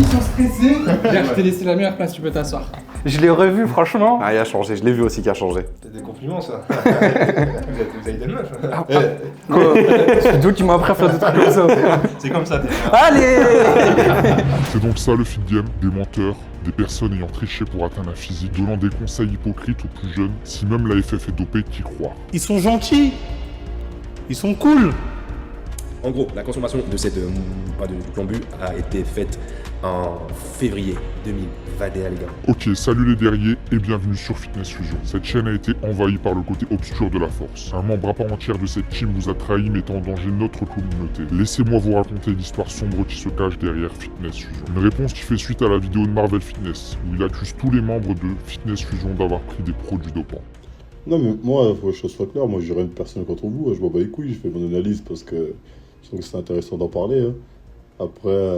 sont stressés. Regarde, je t'ai laissé la meilleure place, tu peux t'asseoir. Je l'ai revu, franchement. Ah, il a changé, je l'ai vu aussi qu'il a changé. C'est des compliments, ça. vous avez des meufs. C'est d'où qui m'a appris à faire des trucs comme ça. C'est comme ça, t'es. Allez. C'est donc ça le feed game, des menteurs, des personnes ayant triché pour atteindre un physique, donnant des conseils hypocrites aux plus jeunes, si même la FF est dopée, t'y crois. Ils sont gentils. Ils sont cool. En gros, la consommation de cette pas de plombu a été faite en février 2021, les gars. Ok, salut les derriers et bienvenue sur Fitness Fusion. Cette chaîne a été envahie par le côté obscur de la force. Un membre à part entière de cette team vous a trahi mettant en danger notre communauté. Laissez-moi vous raconter l'histoire sombre qui se cache derrière Fitness Fusion. Une réponse qui fait suite à la vidéo de Marvel Fitness, où il accuse tous les membres de Fitness Fusion d'avoir pris des produits dopants. Non mais moi, faut que les choses soient claires, moi j'ai rien de personnel contre vous, je m'en bats les couilles, je fais mon analyse parce que je trouve que c'est intéressant d'en parler. Hein. Après,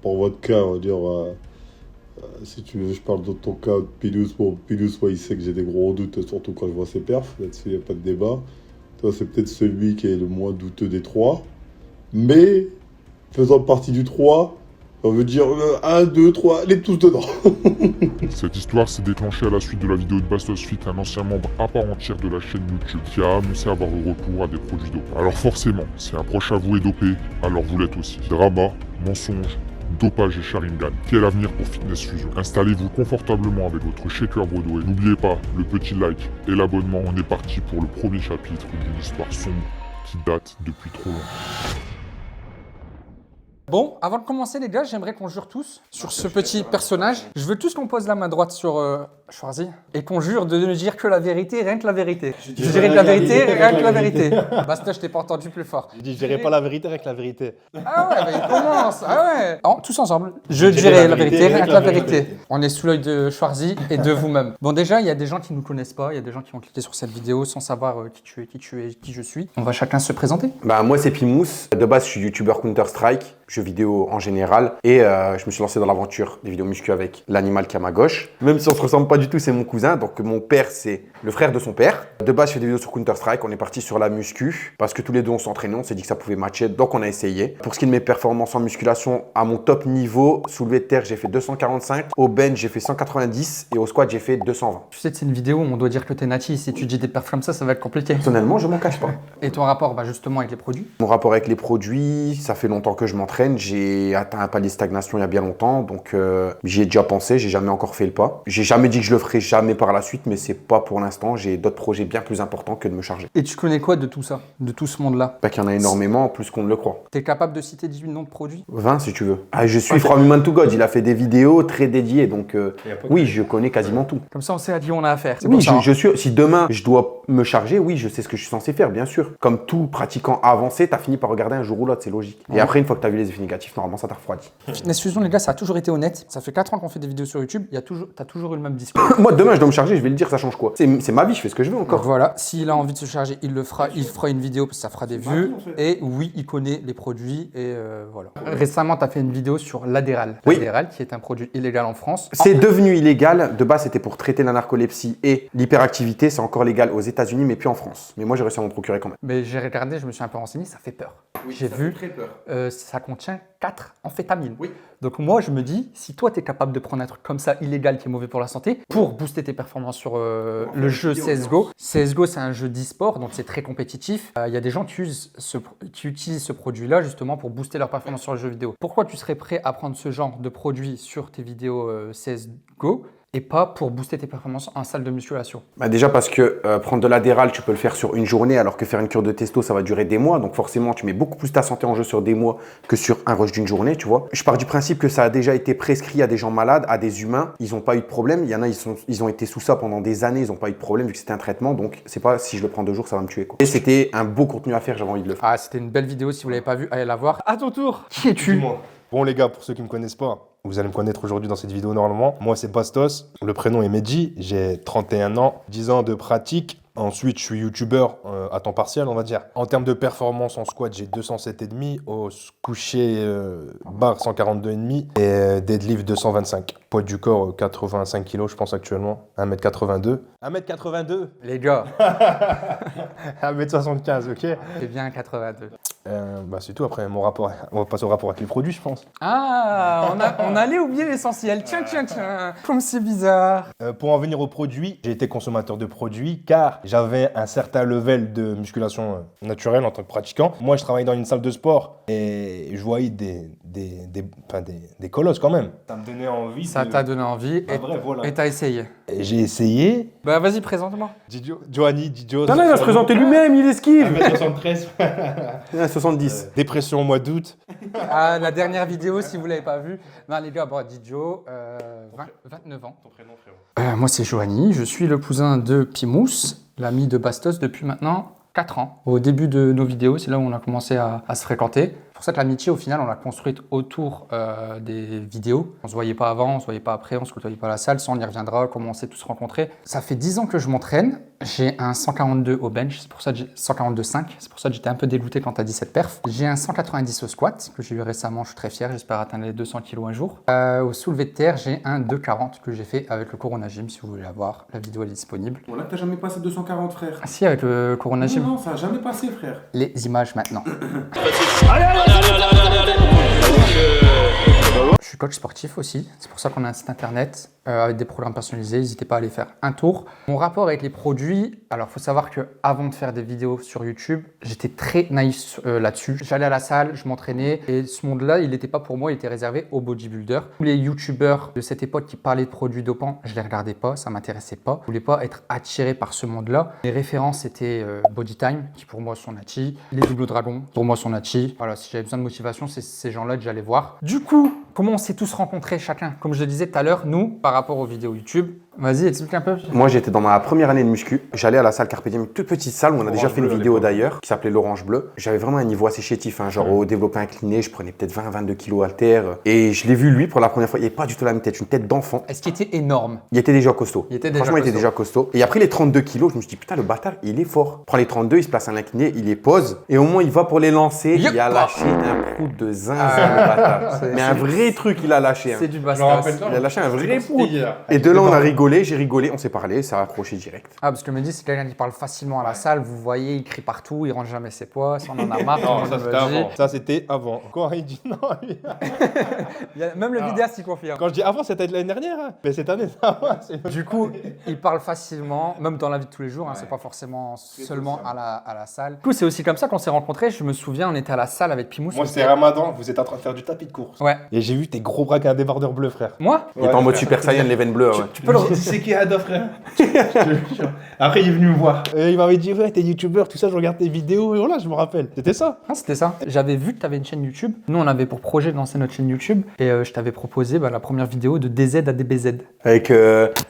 pour votre cas, on va dire, si tu veux, je parle de ton cas, Pilous, bon, Pilous, il sait que j'ai des gros doutes, surtout quand je vois ses perfs, là-dessus il n'y a pas de débat. Toi, c'est peut-être celui qui est le moins douteux des trois, mais faisant partie du 3, on veut dire 1, 2, 3, les tous dedans. Cette histoire s'est déclenchée à la suite de la vidéo de Bastos Fit, un ancien membre à part entière de la chaîne YouTube, qui a annoncé avoir le recours à des produits dopants. Alors forcément, si un proche à vous est dopé, alors vous l'êtes aussi. Drama, mensonge, dopage et Sharingan. Quel avenir pour Fitness Fusion? Installez-vous confortablement avec votre shaker Broadway. N'oubliez pas le petit like et l'abonnement. On est parti pour le premier chapitre d'une histoire sombre qui date depuis trop longtemps. Bon, avant de commencer les gars, j'aimerais qu'on jure tous sur ce petit personnage. Je veux tous qu'on pose la main droite sur Schwarzy et qu'on jure de ne dire que la vérité, rien que la vérité. Je dirais que la vérité, rien que la vérité. Basta, je t'ai pas entendu plus fort. Je dirais pas la vérité avec la vérité. Ah ouais, bah il commence. Ah ouais. Oh, tous ensemble. Je dirais la vérité, rien que la vérité. On est sous l'œil de Schwarzy et de vous-même. Bon déjà, il y a des gens qui nous connaissent pas, il y a des gens qui ont cliqué sur cette vidéo sans savoir qui tu es, qui je suis. On va chacun se présenter. Bah, moi, c'est Pimous. De base, je suis youtubeur Counter-Strike, jeux vidéo en général. Et je me suis lancé dans l'aventure des vidéos muscu avec l'animal qui est à ma gauche. Même si on se ressemble pas du tout, c'est mon cousin. Donc mon père, c'est le frère de son père. De base, je fais des vidéos sur Counter-Strike. On est parti sur la muscu parce que tous les deux, on s'entraînait. On s'est dit que ça pouvait matcher. Donc on a essayé. Pour ce qui est de mes performances en musculation, à mon top niveau, soulevé de terre, j'ai fait 245. Au bench, j'ai fait 190. Et au squat, j'ai fait 220. Tu sais que c'est une vidéo où on doit dire que t'es natif. Si tu dis des perfs comme ça va être compliqué. Personnellement, je m'en cache pas. Et ton rapport justement avec les produits? Mon rapport avec les produits, ça fait longtemps que je m'entraîne. J'ai atteint un palier de stagnation il y a bien longtemps, donc j'y ai déjà pensé, j'ai jamais encore fait le pas. J'ai jamais dit que je le ferai jamais par la suite, mais c'est pas pour l'instant. J'ai d'autres projets bien plus importants que de me charger. Et tu connais quoi de tout ça, de tout ce monde-là? Pas qu'il y en a énormément, plus qu'on ne le croit. T'es capable de citer 18 noms de produits? 20 si tu veux. Ah, je suis From Human to God, il a fait des vidéos très dédiées, donc oui, je connais quasiment tout. Comme ça, on sait à qui on a affaire. Oui, je suis. Si demain je dois me charger, oui, je sais ce que je suis censé faire, bien sûr. Comme tout pratiquant avancé, t'as fini par regarder un jour ou l'autre, c'est logique. Et après, une fois que t'as vu les effets négatifs, normalement, ça t'a refroidi. Fitness Fusion, les gars, ça a toujours été honnête. Ça fait 4 ans qu'on fait des vidéos sur YouTube. T'as toujours eu le même discours. Moi, demain, je dois me charger, je vais le dire, ça change quoi? C'est ma vie, je fais ce que je veux encore. Voilà, s'il a envie de se charger, il le fera. Il fera une vidéo parce que ça fera des vues. Et oui, il connaît les produits. Et voilà. Récemment, tu as fait une vidéo sur l'Adderall. Oui. L'Adderall, qui est un produit illégal en France. C'est devenu illégal. De base, c'était pour traiter la narcolepsie et l'hyperactivité. C'est encore légal aux États-Unis, mais plus en France. Mais moi, j'ai réussi à m'en procurer quand même. Mais j'ai regardé, je me suis un peu renseigné, ça fait peur. Oui, j'ai vu, très peur. ça contient 4 amphétamines. Oui. Donc moi, je me dis, si toi, tu es capable de prendre un truc comme ça, illégal, qui est mauvais pour la santé, pour booster tes performances sur le jeu CSGO. CSGO, c'est un jeu d'e-sport, donc c'est très compétitif. Il y a des gens qui utilisent ce produit-là, justement, pour booster leurs performances sur le jeu vidéo. Pourquoi tu serais prêt à prendre ce genre de produit sur tes vidéos CSGO et pas pour booster tes performances en salle de musculation? Bah déjà parce que prendre de l'Adderall, tu peux le faire sur une journée, alors que faire une cure de testo, ça va durer des mois. Donc forcément, tu mets beaucoup plus ta santé en jeu sur des mois que sur un rush d'une journée, tu vois. Je pars du principe que ça a déjà été prescrit à des gens malades, à des humains. Ils n'ont pas eu de problème. Il y en a, ils ont été sous ça pendant des années, ils n'ont pas eu de problème vu que c'était un traitement. Donc c'est pas si je le prends 2 jours, ça va me tuer, quoi. Et c'était un beau contenu à faire, j'avais envie de le faire. Ah, c'était une belle vidéo. Si vous l'avez pas vue, allez la voir. À ton tour. Qui es-tu? Bon les gars, pour ceux qui me connaissent pas, vous allez me connaître aujourd'hui dans cette vidéo normalement. Moi c'est Bastos, le prénom est Medji, j'ai 31 ans, 10 ans de pratique. Ensuite je suis youtubeur à temps partiel on va dire. En termes de performance en squat j'ai 207,5, au coucher barre 142,5 et deadlift 225. Poids du corps 85 kg je pense actuellement, 1m82. 1m82 Les gars. 1m75 ok. C'est bien 82. C'est tout. Après, mon rapport, on va passer au rapport avec les produits, je pense. Ah, on allait oublier l'essentiel. Tiens, comme c'est bizarre. Pour en venir aux produits, j'ai été consommateur de produits car j'avais un certain level de musculation naturelle en tant que pratiquant. Moi, je travaillais dans une salle de sport et je voyais des colosses quand même. Ça me donnait envie. Ça t'a donné envie voilà. et t'as essayé. Et j'ai essayé. Bah vas-y, présente-moi. Giovanni. Non, il va se présenter lui-même, il esquive. 1m73. 70. Dépression au mois d'août. Ah, la dernière vidéo, si vous l'avez pas vue. Non, les gars, bon, Didio, 29 ans. Ton prénom, frérot. Moi, c'est Johanny. Je suis le cousin de Pimous, l'ami de Bastos depuis maintenant 4 ans. Au début de nos vidéos, c'est là où on a commencé à se fréquenter. C'est pour ça que l'amitié, au final, on l'a construite autour des vidéos. On se voyait pas avant, on se voyait pas après, on se côtoyait pas à la salle. Ça, on y reviendra, comment on s'est tous rencontrés. Ça fait 10 ans que je m'entraîne. J'ai un 142 au bench, c'est pour ça que 142,5. C'est pour ça que j'étais un peu dégoûté quand tu as dit cette perf. J'ai un 190 au squat, que j'ai eu récemment, je suis très fier. J'espère atteindre les 200 kg un jour. Au soulevé de terre, j'ai un 240 que j'ai fait avec le Corona Gym. Si vous voulez la voir, la vidéo elle est disponible. Bon, là, t'as jamais passé 240, frère. Ah si, avec le Corona Gym. Non, ça a jamais passé, frère. Les images maintenant. Je suis coach sportif aussi, c'est pour ça qu'on a un site internet avec des programmes personnalisés, n'hésitez pas à aller faire un tour. Mon rapport avec les produits, alors il faut savoir que avant de faire des vidéos sur YouTube, j'étais très naïf là-dessus. J'allais à la salle, je m'entraînais et ce monde-là, il n'était pas pour moi, il était réservé aux bodybuilders. Tous les YouTubeurs de cette époque qui parlaient de produits dopants, je les regardais pas, ça m'intéressait pas. Je voulais pas être attiré par ce monde-là. Les références c'était Bodytime, qui pour moi sont Nachi, les Double Dragons, pour moi sont Nachi. Voilà, si j'avais besoin de motivation, c'est ces gens-là que j'allais voir. Du coup, comment on s'est tous rencontrés chacun? Comme je le disais tout à l'heure, nous, par rapport aux vidéos YouTube, vas-y, explique un peu. Moi, j'étais dans ma première année de muscu. J'allais à la salle Carpe Diem, une toute petite salle où on a déjà fait une vidéo d'ailleurs, qui s'appelait l'Orange Bleu. J'avais vraiment un niveau assez chétif, hein, genre au développé incliné, je prenais peut-être 20-22 kilos haltères. Et je l'ai vu lui pour la première fois. Il n'avait pas du tout la même tête, une tête d'enfant. Est-ce qu'il était énorme? Il était déjà costaud. Franchement, il était déjà costaud. Et après les 32 kilos, je me suis dit, putain, le bâtard, il est fort. Il prend les 32, il se place à l'incliné, il les pose. Et au moins, il va pour les lancer. Yep. Il a lâché un prout de zinzin, le bâtard. Mais un vrai truc, il a lâché. C'est du Je me bastos. rappelle pas. Il a lâché un vrai prout. Hier. Et de là, on a rigolé, j'ai rigolé, on s'est parlé, ça a accroché direct. Ah, parce que me dit, c'est quelqu'un qui parle facilement à la salle, vous voyez, il crie partout, il range jamais ses poids, ça on en a marre. Non, tout le monde ça me c'était le dit. avant. Ça c'était avant. Quand il dit non, lui. Même le vidéaste s'y confirme. Quand je dis avant, c'était l'année dernière. Hein. Mais cette année, ça va. Du coup, il parle facilement, même dans la vie de tous les jours, hein, c'est pas forcément seulement à la salle. Du coup, c'est aussi comme ça qu'on s'est rencontrés. Je me souviens, on était à la salle avec Pimous. Moi, c'était Ramadan, vous êtes en train de faire du tapis de course. Ouais. Et j'ai vu tes gros bras avec un débardeur bleu, frère. Moi? Il est pas en mode Super Saiyan, les veines bleues. Ouais. Tu peux le c'est qui Ada, frère? Je te jure. Après, il est venu me voir. Et il m'avait dit, ouais, t'es youtubeur, tout ça, je regarde tes vidéos. Et voilà, je me rappelle. C'était ça. Ah, c'était ça. J'avais vu que tu avais une chaîne YouTube. Nous, on avait pour projet de lancer notre chaîne YouTube. Et je t'avais proposé la première vidéo de DZ à DBZ. Avec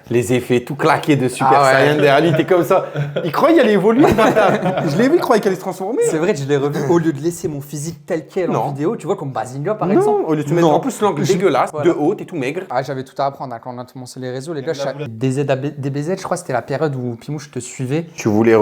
les effets tout claqués de Super Ah ouais. Saiyan derrière lui, t'es comme ça. Il croyait qu'il allait évoluer, le bâtard. Je l'ai vu, il croyait qu'il allait se transformer. C'est vrai que je l'ai revu. Au lieu de laisser mon physique tel quel en Non. vidéo, tu vois, comme Bazinga par Non, exemple. au lieu de te mettre en plus l'angle dégueulasse, Voilà. de haut, t'es tout maigre. Ah, j'avais tout à apprendre hein, quand on a commencé les réseaux. Les gars, DZ à DBZ, je crois que c'était la période où Pimou, je te suivais. Tu voulais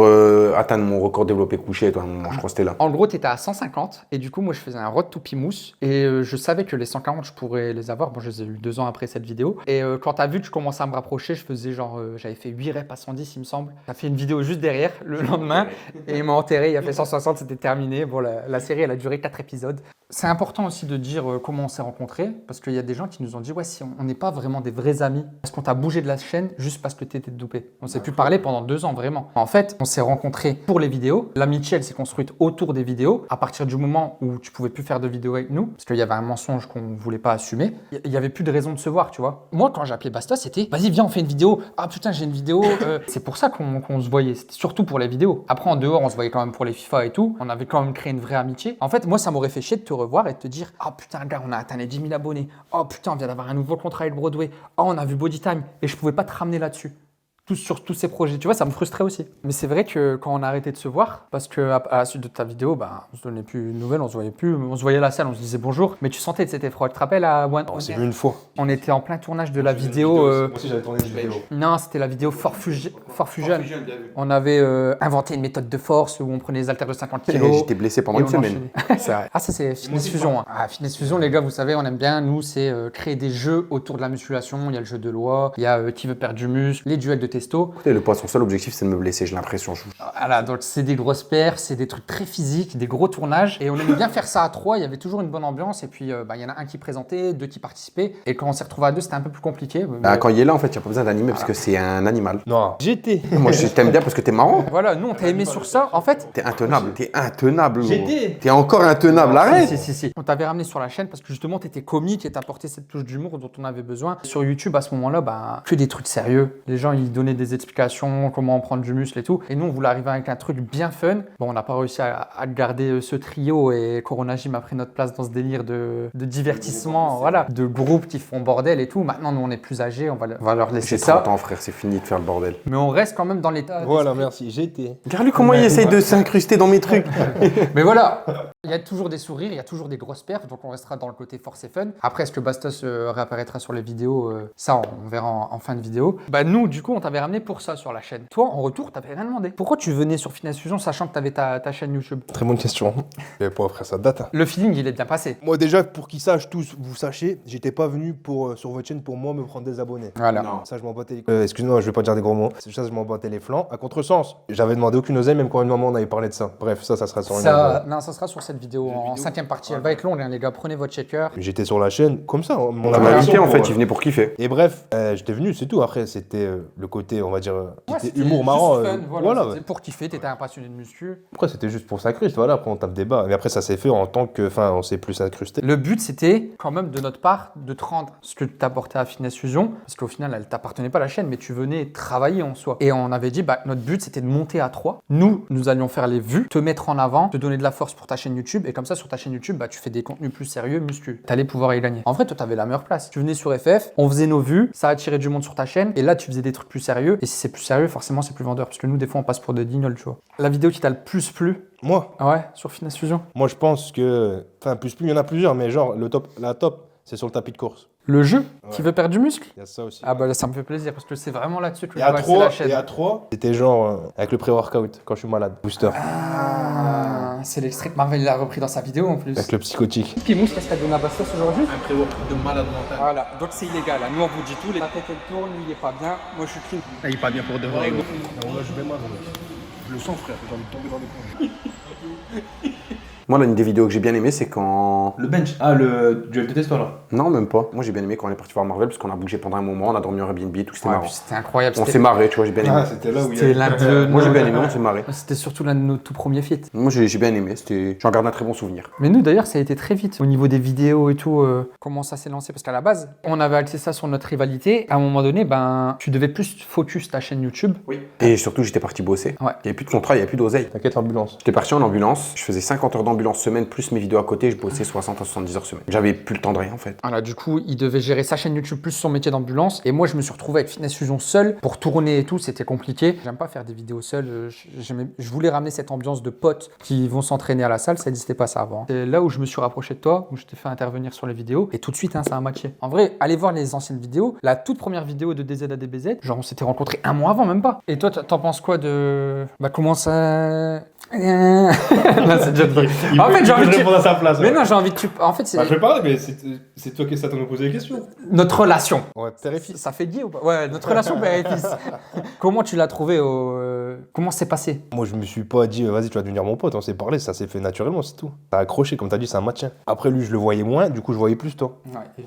atteindre mon record développé couché, toi, à un moment, je crois que c'était là. En gros, tu étais à 150 et du coup, moi, je faisais un road to Pimous et je savais que les 140, je pourrais les avoir. Bon, je les ai eu 2 ans après cette vidéo. Et quand tu as vu que je commençais à me rapprocher, je faisais genre, j'avais fait 8 reps à 110, il me semble. Tu as fait une vidéo juste derrière le lendemain et il m'a enterré. Il a fait 160, c'était terminé. Bon, la série, elle a duré 4 épisodes. C'est important aussi de dire comment on s'est rencontrés parce qu'il y a des gens qui nous ont dit, ouais, si on n'est pas vraiment des vrais amis parce qu'on t'a bougé de la chaîne juste parce que tu étais dopé. On s'est plus parlé pendant 2 ans, vraiment. En fait, on s'est rencontrés pour les vidéos. L'amitié, elle s'est construite autour des vidéos. À partir du moment où tu pouvais plus faire de vidéos avec nous, parce qu'il y avait un mensonge qu'on voulait pas assumer, il y avait plus de raison de se voir, tu vois. Moi, quand j'appelais Bastos, c'était vas-y, viens, on fait une vidéo. Ah putain, j'ai une vidéo. C'est pour ça qu'on se voyait. C'était surtout pour les vidéos. Après, en dehors, on se voyait quand même pour les FIFA et tout. On avait quand même créé une vraie amitié. En fait, moi, ça m'aurait fait chier de te revoir et de te dire ah putain, gars, on a atteint les 10 000 abonnés. Oh putain, on vient d'avoir un nouveau contrat avec Broadway. Oh, on a vu Bodytime. Et je pouvais pas te ramener là-dessus. Sur tous ces projets, tu vois, ça me frustrait aussi. Mais c'est vrai que quand on a arrêté de se voir, parce que à la suite de ta vidéo, on se donnait plus de nouvelles, on se voyait plus, on se voyait à la salle, on se disait bonjour, mais tu sentais que c'était froid. Tu te rappelles à One? On s'est vu une fois. On était en plein tournage de la vidéo. Moi aussi, j'avais tourné une vidéo. Non, c'était la vidéo For Fusion. On avait inventé une méthode de force où on prenait les haltères de 50 kg. J'étais blessé pendant une semaine. C'est vrai. Ah, ça, c'est Fitness Fusion. Hein. Ah, Fitness Fusion, les gars, vous savez, on aime bien. Nous, c'est créer des jeux autour de la musculation. Il y a le jeu de loi, il y a qui veut perdre du muscle, les duels de testo. Écoutez, le poids, son seul objectif, c'est de me blesser, j'ai l'impression. Voilà, donc c'est des grosses perfs, c'est des trucs très physiques, des gros tournages. Et on aimait bien faire ça à 3, il y avait toujours une bonne ambiance. Et puis, il y en a un qui présentait, 2 qui participaient. Et quand on s'est retrouvé à 2, c'était un peu plus compliqué. Mais... Quand il est là, en fait, il n'y a pas besoin d'animer parce que c'est un animal. Non, j'étais. Moi, je t'aime bien parce que t'es marrant. Voilà, nous, on t'a aimé sur ça. En fait, T'es intenable, gros. J'étais. T'es encore intenable, arrête. si. On t'avait ramené sur la chaîne parce que justement, t'étais comique et t'apportais cette touche d'humour dont on avait besoin. Sur YouTube, à ce moment-là, que des trucs sérieux. Les gens, ils donnaient des explications, comment prendre du muscle et tout. Et nous, on voulait arriver avec un truc bien fun. Bon, on n'a pas réussi à garder ce trio et Corona Gym a pris notre place dans ce délire de divertissement, voilà, de groupes qui font bordel et tout. Maintenant, nous, on est plus âgés, on va leur laisser J'ai ça. 30 ans, frère, c'est fini de faire le bordel. Mais on reste quand même dans l'état. Voilà, merci, j'étais. Regarde-lui comment il essaye de s'incruster dans mes trucs. Mais voilà, il y a toujours des sourires, il y a toujours des grosses perfs, donc on restera dans le côté force et fun. Après, est-ce que Bastos réapparaîtra sur les vidéos Ça, on verra en fin de vidéo. Nous, du coup, on t'avait ramené pour ça sur la chaîne. Toi, en retour, t'avais rien demandé. Pourquoi tu venais sur Finesse Fusion sachant que t'avais ta chaîne YouTube? Très bonne question. Et pour frère, ça date. Le feeling, il est bien passé. Moi, déjà, pour qu'ils sachent tous, vous sachiez, j'étais pas venu sur votre chaîne pour moi me prendre des abonnés. Voilà. Non. Ça, je m'en battais les... excuse-moi, je vais pas dire des gros mots. Ça, je m'en battais les flancs. À contresens, j'avais demandé aucune oseille, même quand une maman on avait parlé de ça. Bref, ça sera sur une Non, ça sera sur cette vidéo en 5e partie. Elle va être longue, hein, les gars. Prenez votre checker. J'étais sur la chaîne comme ça. Mon La apparition vérité, en pour, fait, il venait pour kiffer. Et bref, j'étais venu, c'est tout. Après, c'était le côté, on va dire, Ouais, c'était humour marrant. Fun, Voilà. C'était pour kiffer, t'étais un passionné de muscu. Après, c'était juste pour s'incruster. Voilà, après, on tape des bas. Mais après, ça s'est fait en tant que. Enfin, on s'est plus incrusté. Le but, c'était quand même de notre part de te rendre ce que tu t'apportais à Finesse Fusion, parce qu'au final, elle t'appartenait pas à la chaîne, mais tu venais travailler en soi. Et on avait dit, notre but, c'était de monter à 3. Nous allions faire les vues, te mettre en avant, te donner de la force pour ta chaîne YouTube, et comme ça, sur ta chaîne YouTube, tu fais des contenus plus sérieux, muscu. T'allais pouvoir y gagner. En vrai, toi, t'avais la meilleure place. Tu venais sur FF, on faisait nos vues, ça attirait du monde sur ta chaîne, et là, tu faisais des trucs plus sérieux. Et si c'est plus sérieux, forcément, c'est plus vendeur, parce que nous, des fois, on passe pour des guignols, tu vois. La vidéo qui t'a le plus plu, Moi, sur Finesse Fusion. moi, je pense que. Enfin, plus, il y en a plusieurs, mais genre, la top, c'est sur le tapis de course. Le jeu qui veut perdre du muscle. Il y a ça aussi. Ah là, ça me fait plaisir, parce que c'est vraiment là-dessus que Et je à vois axer la 3, chaîne. c'était genre avec le pré-workout quand je suis malade. Booster. Ah, c'est l'extrait que Marvel l'a repris dans sa vidéo en plus. Avec le psychotique. Pimous, qu'est-ce qu'elle donne à Bastos aujourd'hui? Un pré-work de malade mental. Voilà, donc c'est illégal. Nous, on vous dit tout. La tête, elle tourne, lui, il est pas bien. Moi, je suis clean. Il est pas bien pour de vrai. Je le sens, frère. J'ai envie de tomber dans les pommes. Moi, l'une des vidéos que j'ai bien aimé, c'est quand. Le bench. Ah, le duel de testo là. Non, même pas. Moi, j'ai bien aimé quand on est parti voir Marvel parce qu'on a bougé pendant un moment, on a dormi en Airbnb et tout, c'était Ouais, marrant. puis c'était incroyable. On s'est marré, tu vois, j'ai bien aimé. c'était là où C'était l'un de Moi, j'ai nos- bien aimé, on s'est marré. C'était surtout l'un de nos tout premiers feats. Moi, j'ai bien aimé. J'en garde un très bon souvenir. Mais nous, d'ailleurs, ça a été très vite au niveau des vidéos et tout. Comment ça s'est lancé? Parce qu'à la base, on avait axé ça sur notre rivalité. À un moment donné, tu devais plus focus ta chaîne YouTube. Oui. Et surtout, j'étais parti bosser. Ouais. Il n'y avait plus de contrat, il n'y avait plus d'oseille. T'inquiète, l'ambulance. J'étais parti en ambulance, je faisais 50 heures d'ambulance semaine, plus mes vidéos à côté, je bossais 60 à 70 heures semaine. J'avais plus le temps de rien en fait. Voilà, du coup, il devait gérer sa chaîne YouTube plus son métier d'ambulance. Et moi, je me suis retrouvé avec Finesse Fusion seul pour tourner et tout. C'était compliqué. J'aime pas faire des vidéos seul. Je voulais ramener cette ambiance de potes qui vont s'entraîner à la salle. Ça n'existait pas ça avant. C'est là où je me suis rapproché de toi, où je t'ai fait intervenir sur les vidéos. Et tout de suite, ça a matché. En vrai, allez voir les anciennes vidéos. La toute première vidéo de DZ à DBZ, genre on s'était rencontrés un mois avant, même pas. Et toi, t'en penses quoi de. Comment ça. Non, c'est déjà de... En fait, j'ai envie de répondre à sa place. Mais non, j'ai envie de. En fait, c'est Je vais parler, mais c'est toi qui ça t'en a posé des questions. notre relation. Ouais, père et fils. Ça fait lié ou pas? Ouais, notre relation père et fils. Comment tu l'as trouvé Comment c'est passé? Moi, je me suis pas dit, vas-y, tu vas devenir mon pote. On s'est parlé, ça s'est fait naturellement, c'est tout. T'as accroché, comme t'as dit, c'est un match. Après, lui, je le voyais moins, du coup, je voyais plus toi.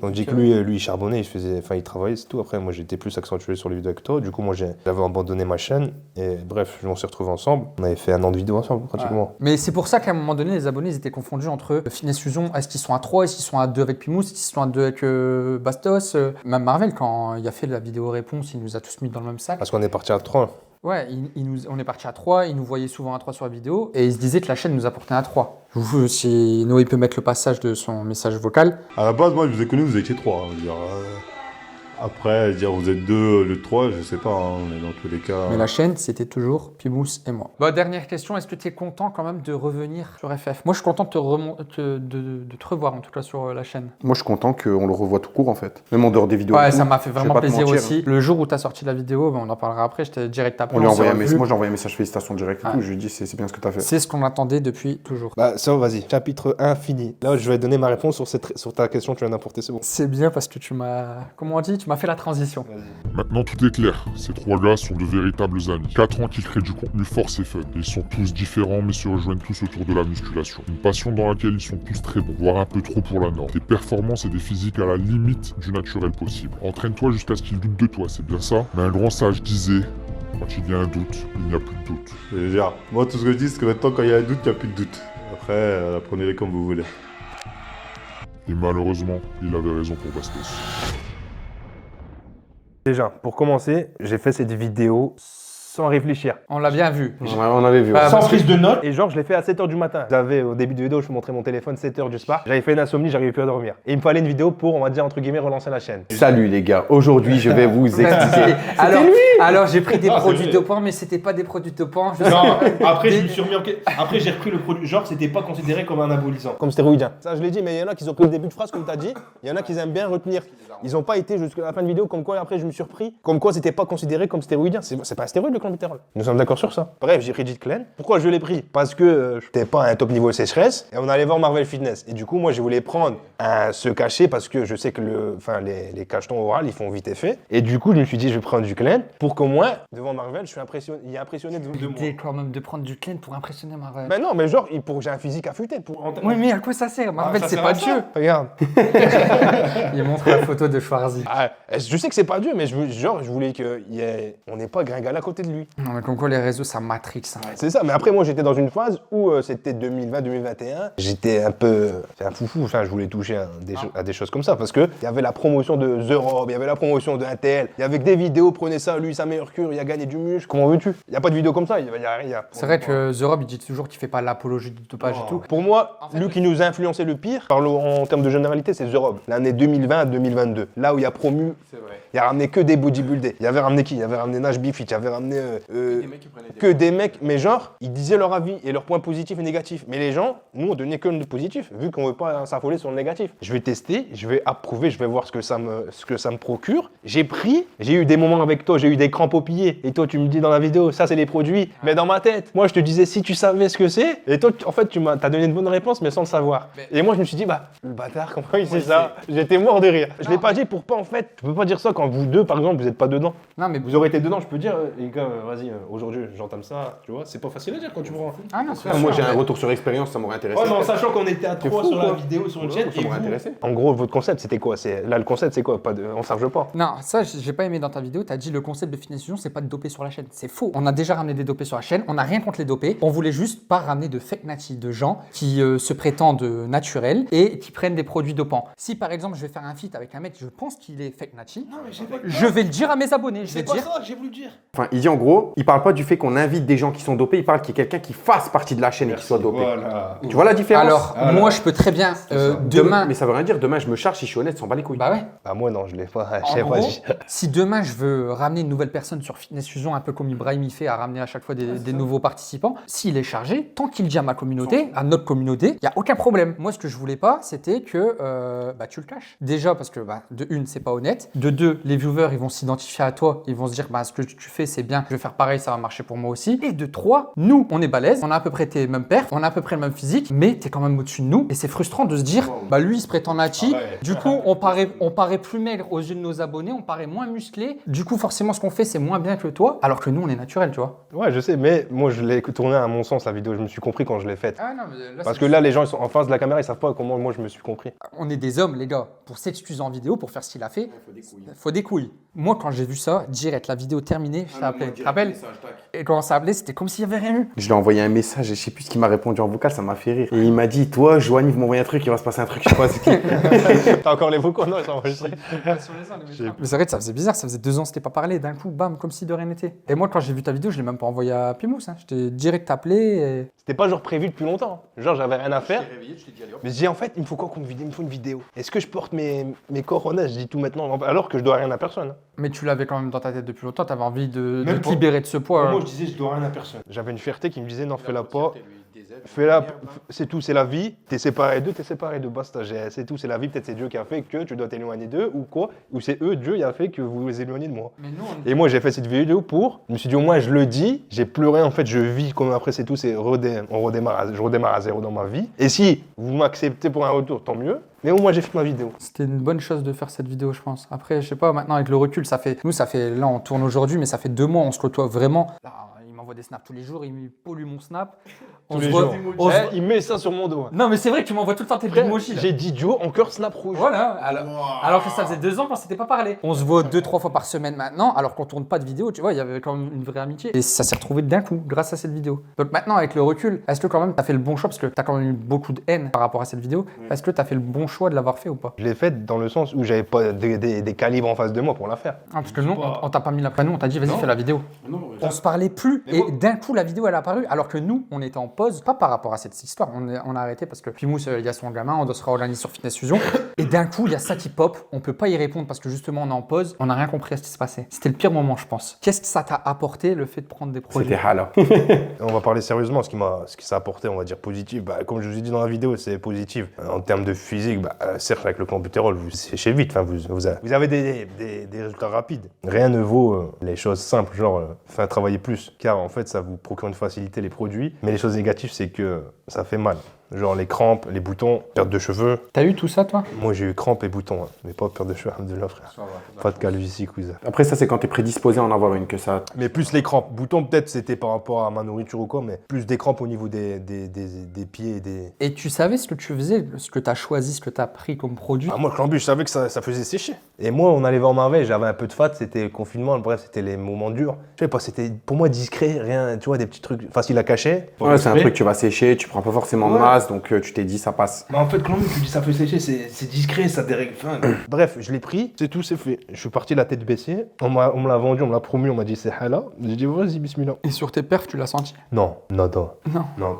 On dit que lui, il charbonnait, il travaillait, c'est tout. Après, moi, j'étais plus accentué sur les vidéos avec toi. Du coup, moi, j'avais abandonné ma chaîne. Et bref, on s'est retrouvés ensemble. On avait fait 1 an de vidéos ensemble, pratiquement. Mais c'est pour ça qu'à un moment donné, les abonnés ils étaient confondus entre Finesse Fusion. Est-ce qu'ils sont à 3? Est-ce qu'ils sont à 2 avec Pimous? Est-ce qu'ils sont à 2 avec Bastos? Même Marvel, quand il a fait la vidéo réponse, il nous a tous mis dans le même sac. Parce qu'on est parti à 3. Ouais, on est parti à 3, il nous voyait souvent à 3 sur la vidéo, et il se disait que la chaîne nous apportait à 3. Si Noé peut mettre le passage de son message vocal. À la base, moi, je vous ai connu, vous étiez 3. Après, dire vous êtes 2, le 3, je sais pas, hein, mais dans tous les cas. Mais la chaîne, c'était toujours Pimous et moi. Dernière question, est-ce que tu es content quand même de revenir sur FF? Moi, je suis content de te revoir, en tout cas, sur la chaîne. Moi, je suis content qu'on le revoie tout court en fait. Même en dehors des vidéos. et Ouais, tout. ça m'a fait Je vais vraiment pas te plaisir mentir, aussi. Le jour où tu as sorti la vidéo, on en parlera après, je t'ai direct appelé. On lui a envoyé s'est revu. moi, j'ai envoyé un message félicitations direct et Ouais. tout. Je lui ai dit, c'est bien ce que t'as fait. C'est ce qu'on attendait depuis toujours. Bah, ça, vas-y. Chapitre 1 fini. Là, je vais donner ma réponse sur ta question que tu viens d'apporter, c'est bon. C'est bien parce que tu m'as, comment on dit, tu m'as fait la transition. Maintenant tout est clair, ces trois gars sont de véritables amis. 4 ans qu'ils créent du contenu force et fun. Ils sont tous différents mais se rejoignent tous autour de la musculation. Une passion dans laquelle ils sont tous très bons, voire un peu trop pour la norme. Des performances et des physiques à la limite du naturel possible. Entraîne-toi jusqu'à ce qu'ils doutent de toi, c'est bien ça? Mais un grand sage disait, quand il y a un doute, il n'y a plus de doute. Je veux dire, moi, tout ce que je dis, c'est que maintenant, quand il y a un doute, il n'y a plus de doute. Après, prenez-les comme vous voulez. Et malheureusement, il avait raison pour Bastos. Déjà, pour commencer, j'ai fait cette vidéo sans réfléchir. On l'a bien vu. On avait vu. Ah, Sans parce prise de notes. Et genre, je l'ai fait à 7h du matin. J'avais, au début de vidéo, je vous montrais mon téléphone, 7h du soir. J'avais fait une insomnie, j'arrivais plus à dormir. Et il me fallait une vidéo pour, on va dire, entre guillemets, relancer la chaîne. Salut les gars, aujourd'hui je vais vous expliquer. Alors j'ai pris des produits dopants, mais c'était pas des produits dopants. Non, après je me suis remis en... Après j'ai repris le produit. Genre c'était pas considéré comme un abolissant. Comme stéroïdien. Ça, je l'ai dit, mais il y en a qui ont pris le début de phrase, comme tu as dit. Il y en a qui aiment bien retenir. Ils n'ont pas été jusqu'à la fin de vidéo, comme quoi après je me suis repris. Comme quoi c'était pas considéré comme stéroïdien. C'est pas un stéroïde le clenbuterol. Nous sommes d'accord sur ça. Bref, j'ai pris Gitclen. Pourquoi je l'ai pris? Parce que j'étais pas à un top niveau sécheresse et on allait voir Marvel Fitness. Et du coup, moi je voulais prendre ce cachet parce que je sais que les cachetons orales ils font vite effet. Et du coup, je me suis dit, je vais prendre du Clen pour qu'au moins, devant Marvel, je suis impressionné. Il est impressionné de moi. L'idée quand même de prendre du clean pour impressionner Marvel. Mais non, mais genre, pour que j'ai un physique affûté. Oui, mais à quoi ça sert? Marvel, ça c'est sert pas à ça. Dieu. Regarde. Il montre la photo de Schwarzy. Ah, je sais que c'est pas Dieu, mais je voulais qu'on n'ait pas Gringal à côté de lui. Non, mais comme quoi les réseaux, ça matrix. Hein. C'est ça, mais après moi j'étais dans une phase où c'était 2020-2021, j'étais un peu un foufou, enfin je voulais toucher à des choses comme ça parce que il y avait la promotion de The Rob, il y avait la promotion de Intel, il y avait que des vidéos, prenez ça, lui sa meilleure cure, il a gagné du muscle, comment veux-tu? Il y a pas de vidéo comme ça, il y a rien. C'est vrai que The Rob, il dit toujours qu'il fait pas l'apologie du dopage et tout. Pour moi, lui qui nous a influencé le pire, en termes de généralité, c'est The Rob, l'année 2020 à 2022, là où il a promu, il a ramené que des bodybuildés, il avait ramené qui? Il avait ramené Nash Bifit, il avait ramené que des mecs, mais genre, ils disaient leur avis et leurs points positifs et négatifs. Mais les gens, nous, on donnait que le positif, vu qu'on veut pas s'affoler sur le négatif. Je vais tester, je vais approuver, je vais voir ce que ça me procure. J'ai eu des moments avec toi, j'ai eu des crampes au pied. Et toi, tu me dis dans la vidéo, ça, c'est les produits. Mais dans ma tête, moi, je te disais, si tu savais ce que c'est, et toi, en fait, t'as donné une bonne réponse, mais sans le savoir. Et moi, je me suis dit, bah, le bâtard, comment il sait ça? J'étais mort de rire. Je l'ai pas dit pour pas, en fait, je peux pas dire ça quand vous deux, par exemple, vous êtes pas dedans. Non, mais Vous aurez été dedans, je peux dire, les gars, vas-y, aujourd'hui, j'entame ça, tu vois, c'est pas facile à dire quand tu prends. ah non, c'est Moi j'ai sûr, un mais- retour sur expérience, ça m'aurait intéressé. Ouais, mais en sachant qu'on était à 3 fou, sur la quoi. vidéo, sur une Ouais, chaîne, ça et m'aurait vous, intéressé. En gros, votre concept, c'était quoi? Là, le concept, c'est quoi? On charge pas. Non, ça, j'ai pas aimé dans ta vidéo. T'as dit le concept de Fitness Fusion, c'est pas de doper sur la chaîne. C'est faux. On a déjà ramené des dopés sur la chaîne. On n'a rien contre les dopés. On voulait juste pas ramener de fake nati, de gens qui se prétendent naturels et qui prennent des produits dopants. Si par exemple, je vais faire un feat avec un mec, je pense qu'il est fake nati, je vais le dire à mes abonnés. Je vais c'est pas dire. ça que j'ai voulu dire. Enfin, il dit en gros, il parle pas du fait qu'on invite des gens qui sont dopés, il parle qu'il y ait quelqu'un qui fasse partie de la chaîne et qui soit dopé. Voilà. Tu vois la différence? Alors, Voilà. moi, je peux très bien demain. Mais ça veut rien dire, demain je me charge, si je suis honnête, s'en bat les couilles. Bah ouais. Bah, moi, non, je l'ai pas. Je En sais gros, pas. si demain je veux ramener une nouvelle personne sur Fitness Fusion, un peu comme Ibrahim il fait à ramener à chaque fois des nouveaux participants, s'il est chargé, tant qu'il dit à ma communauté, à notre communauté, il n'y a aucun problème. Moi, ce que je voulais pas, c'était que tu le caches. Déjà parce que de une, c'est pas honnête. De deux, les viewers, ils vont s'identifier à toi, ils vont se dire ce que tu fais, c'est bien, je vais faire pareil, ça va marcher pour moi aussi. Et de trois, nous, on est balèze, on a à peu près tes mêmes perfs, on a à peu près le même physique, mais t'es quand même au-dessus de nous. Et c'est frustrant de se dire, lui, il se prétend nati. Du coup, on paraît plus maigre aux yeux de nos abonnés, on paraît moins musclé. Du coup, forcément, ce qu'on fait, c'est moins bien que toi, alors que nous, on est naturel, tu vois. Ouais, je sais, mais moi, je l'ai tourné à mon sens, la vidéo. Je me suis compris quand je l'ai faite. Ah non, mais là, Parce que là, les gens, ils sont en face de la caméra, ils savent pas comment moi, je me suis compris. on est des hommes, les gars. Pour s'excuser en vidéo, pour faire ce qu'il a fait, faut des couilles. Moi, quand j'ai vu ça, direct, la vidéo terminée, je t'ai appelé. Tu te rappelles? Et quand on s'est appelé, c'était comme s'il y avait rien eu. Je lui ai envoyé un message et je sais plus ce qu'il m'a répondu en vocal, ça m'a fait rire. Et il m'a dit, toi, Joanny, vous m'envoyez un truc, il va se passer un truc, je sais pas ce qui. T'as encore les vocaux? Non, ils sont enregistrés. Mais c'est vrai que ça faisait bizarre, ça faisait 2 ans que c'était pas parlé, d'un coup, bam, comme si de rien n'était. Et moi, quand j'ai vu ta vidéo, je l'ai même pas envoyé à Pimous, hein. Je t'ai direct appelé et... C'était pas genre prévu depuis longtemps. Genre, j'avais rien à faire. Mais je dis, en fait, il me faut quoi comme vidéo? Il me faut une vidéo. Est-ce que je porte mes coronas? Je dis tout maintenant, alors que je dois rien à personne. Mais tu l'avais quand même dans ta tête depuis longtemps, t'avais envie de Même te pour- libérer de ce poids. Moi, je disais, je dois rien à personne. J'avais une fierté qui me disait, n'en fais-la pas. fais-la, c'est tout, c'est la vie. T'es séparé d'eux, basta. C'est tout, c'est la vie. Peut-être c'est Dieu qui a fait que tu dois t'éloigner d'eux ou quoi. Ou c'est eux, Dieu, il a fait que vous vous éloignez de moi. Mais nous, Et moi, j'ai fait cette vidéo je me suis dit, au moins, je le dis, j'ai pleuré, en fait, je vis comme après, c'est tout, je redémarre à zéro dans ma vie. Et si vous m'acceptez pour un retour, tant mieux. Mais au moins, j'ai fait ma vidéo. C'était une bonne chose de faire cette vidéo, je pense. Après, je sais pas, maintenant avec le recul, là, on tourne aujourd'hui, mais ça fait 2 mois, on se côtoie vraiment. Là, il m'envoie des snaps tous les jours, il me pollue mon snap. Tous les jours. Il met ça sur mon dos. Non, mais c'est vrai que tu m'envoies tout le temps tes emojis. J'ai dit Joe, encore snap rouge. Voilà, alors que ça faisait 2 ans qu'on s'était pas parlé. On se voit 2-3 fois par semaine maintenant, alors qu'on tourne pas de vidéo, tu vois, il y avait quand même une vraie amitié. Et ça s'est retrouvé d'un coup, grâce à cette vidéo. Donc maintenant, avec le recul, est-ce que quand même t'as fait le bon choix, parce que t'as quand même eu beaucoup de haine par rapport à cette vidéo, est-ce que t'as fait le bon choix de l'avoir fait ou pas? Je l'ai faite dans le sens où j'avais pas des calibres en face de moi pour la faire. Ah, parce que nous, on t'a pas mis la nous, on t'a dit vas-y, fais la vidéo. On se parlait plus, et d'un coup, la vidéo elle est apparue, alors que nous, on était en pause, pas par rapport à cette histoire, on a arrêté parce que Pimous, il y a son gamin, on doit se réorganiser sur Fitness Fusion, et d'un coup, il y a ça qui pop, on peut pas y répondre parce que justement, on est en pause, on n'a rien compris à ce qui se passait. C'était le pire moment, je pense. Qu'est-ce que ça t'a apporté, le fait de prendre des produits? C'était hala. On va parler sérieusement, ce qui s'est apporté, on va dire positif. Comme je vous ai dit dans la vidéo, c'est positif. En termes de physique, certes, avec le clenbuterol, vous séchez vite, vous avez des résultats rapides. Rien ne vaut les choses simples, genre faire travailler plus, car en fait, ça vous procure une facilité, les produits. Mais les choses négatives, c'est que ça fait mal. Genre les crampes, les boutons, perte de cheveux. T'as eu tout ça, toi? Moi, j'ai eu crampes et boutons, mais pas perte de cheveux, alhamdoulilah, frère. Pas de calvitie, cousin. Après, ça, c'est quand t'es prédisposé à en avoir une que ça. Mais plus les crampes. Boutons, peut-être, c'était par rapport à ma nourriture ou quoi, mais plus des crampes au niveau des pieds et des... Et tu savais ce que tu faisais, ce que t'as choisi, ce que t'as pris comme produit? Moi, le clenbu, je savais que ça faisait sécher. Et moi, on allait voir Marvel, j'avais un peu de fat, c'était le confinement, bref, c'était les moments durs. Je sais pas, c'était pour moi discret, rien, tu vois, des petits trucs faciles à cacher. Ouais, c'est un truc que tu vas sécher, tu prends pas forcément de masse, donc tu t'es dit ça passe. Mais en fait, quand tu dis ça fait sécher, c'est discret, ça dérègle. Bref, je l'ai pris, c'est tout, c'est fait. Je suis parti la tête baissée, on me l'a vendu, on me l'a promu, on m'a dit c'est hala. J'ai dit vas-y, bismillah. Et sur tes perfs, tu l'as senti? Non. Non.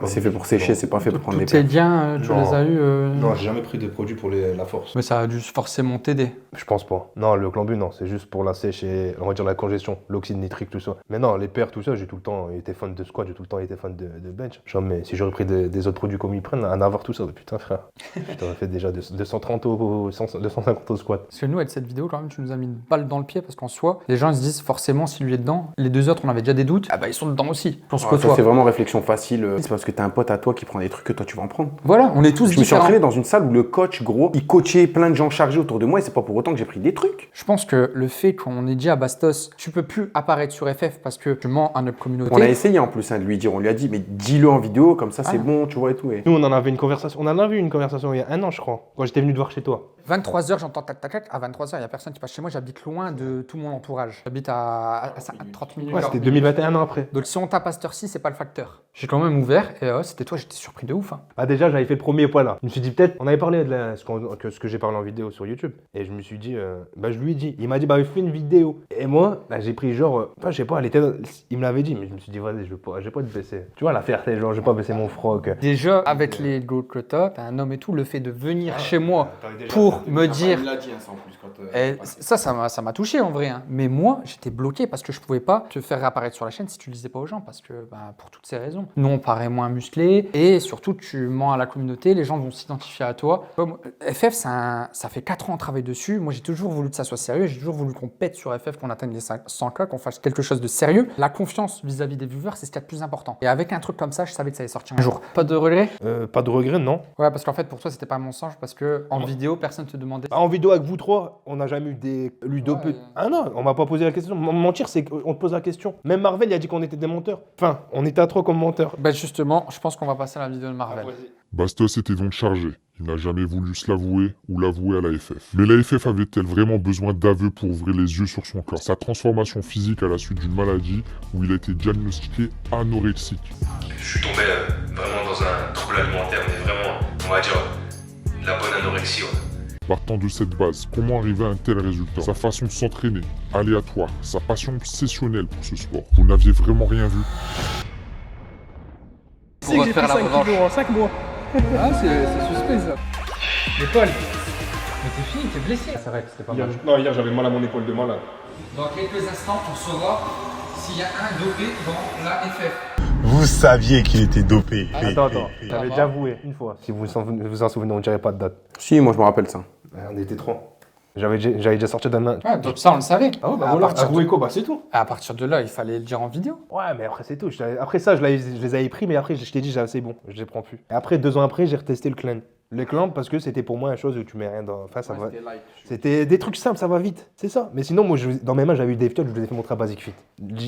C'est fait pour sécher, c'est pas fait pour prendre des Tous tes pertes. gains, tu les as eu Non, j'ai jamais pris de produit pour la force. Mais ça a dû forcément t'aider. Je pense pas. Non, le clenbu, non, c'est juste pour la sèche et on va dire la congestion, l'oxyde nitrique, tout ça. Mais non, les perfs, tout ça, j'ai tout le temps été fan de squat, j'ai tout le temps été fan de bench. Jamais, si j'aurais pris des autres produits comme ils prennent, à en avoir tout ça, putain frère. Je t'aurais fait déjà 250 au squat. Parce que nous, avec cette vidéo, quand même, tu nous as mis une balle dans le pied parce qu'en soi, les gens ils se disent forcément, si lui est dedans, les 2 autres, on avait déjà des doutes, ah bah ils sont dedans aussi. Je pense que Ça, toi. c'est vraiment réflexion facile. C'est parce que t'as un pote à toi qui prend des trucs que toi tu vas en prendre. Voilà, on est tous Je me suis différents. entraîné dans une salle où le coach, gros, il coachait plein de gens chargés autour de moi et c'est pas pour autant que j'ai pris des trucs. Je pense que le fait qu'on ait dit à Bastos, tu peux plus apparaître sur FF parce que tu mens à notre communauté. On a essayé en plus de lui dire, on lui a dit, mais dis-le en vidéo, comme ça c'est Ah. bon, tu vois et tout. Et... Nous, on en avait une conversation, il y a 1 an, je crois, quand j'étais venu te voir chez toi. 23h, j'entends tac tac tac. À 23h, il n'y a personne qui passe chez moi. J'habite loin de tout mon entourage. J'habite à 30 minutes. Ouais, c'était 2021 ans après. Donc si on tape à cette heure-ci, c'est pas le facteur. J'ai quand même ouvert et c'était toi, j'étais surpris de ouf. Hein. Déjà, j'avais fait le premier point là. Je me suis dit peut-être, on avait parlé de ce que j'ai parlé en vidéo sur YouTube. Et je me suis dit, je lui ai dit, il m'a dit, fais une vidéo. Et moi, j'ai pris genre, je sais pas, il me l'avait dit, mais je me suis dit, vas-y, je vais pas te baisser. Tu vois, la fierté, genre, je vais pas baisser mon froc. Déjà, avec les goals que t'as un homme et tout, le fait de venir chez moi pour me dire. Et ça m'a touché en vrai. Hein. Mais moi, j'étais bloqué parce que je pouvais pas te faire réapparaître sur la chaîne si tu le disais pas aux gens. Parce que, pour toutes ces raisons. Nous, on paraît moins musclé et surtout, tu mens à la communauté. Les gens vont s'identifier à toi. FF, ça fait 4 ans qu'on travaille dessus. Moi, j'ai toujours voulu que ça soit sérieux. J'ai toujours voulu qu'on pète sur FF, qu'on atteigne les 100K, qu'on fasse quelque chose de sérieux. La confiance vis-à-vis des viewers, c'est ce qu'il y a de plus important. Et avec un truc comme ça, je savais que ça allait sortir un jour. Pas de regret? Pas de regret, non. Ouais, parce qu'en fait, pour toi, c'était pas un mensonge parce que en vidéo, personne te demandait. En vidéo avec vous trois, on n'a jamais eu des ludopes. Ouais. Ah non, on m'a pas posé la question. Mentir, c'est qu'on te pose la question. Même Marvel, il a dit qu'on était des menteurs. Enfin, on était à 3 comme menteurs. Justement, je pense qu'on va passer à la vidéo de Marvel. Bastos était donc chargé. Il n'a jamais voulu se l'avouer ou l'avouer à la FF. Mais la FF avait-elle vraiment besoin d'aveux pour ouvrir les yeux sur son corps? Sa transformation physique à la suite d'une maladie où il a été diagnostiqué anorexique. Je suis tombé vraiment dans un trouble alimentaire, mais vraiment, on va dire, la bonne anorexie. Ouais. Partant de cette base, comment arriver à un tel résultat? Sa façon de s'entraîner, aléatoire, sa passion obsessionnelle pour ce sport. Vous n'aviez vraiment rien vu? Pour refaire la revanche. en 5 mois. Ah, c'est suspect ça. Mais Paul, mais t'es fini, t'es blessé. C'est vrai que c'était pas mal. Non, hier j'avais mal à mon épaule de malade. Dans quelques instants, on saura s'il y a un dopé dans la FF. Vous saviez qu'il était dopé. Attends, j'avais déjà avoué une fois. Si vous vous en souvenez, on dirait pas de date. Si, moi je me rappelle ça. On était trois. J'avais déjà sorti d'un. Ouais, donc ça, on le savait. Ah ouais, bah À voilà, partir avoué de- quoi, bah c'est tout. À partir de là, il fallait le dire en vidéo. Ouais, mais après c'est tout. Après ça, je les avais pris, mais après je t'ai dit, c'est bon, je les prends plus. Et après, 2 ans après, j'ai retesté le clan. Le clan, parce que c'était pour moi une chose où tu mets rien dans. Enfin, ça va. C'était des trucs simples, ça va vite. C'est ça. Mais sinon, moi, dans mes mains, j'avais eu des fioles, je vous ai fait montrer à Basic Fit.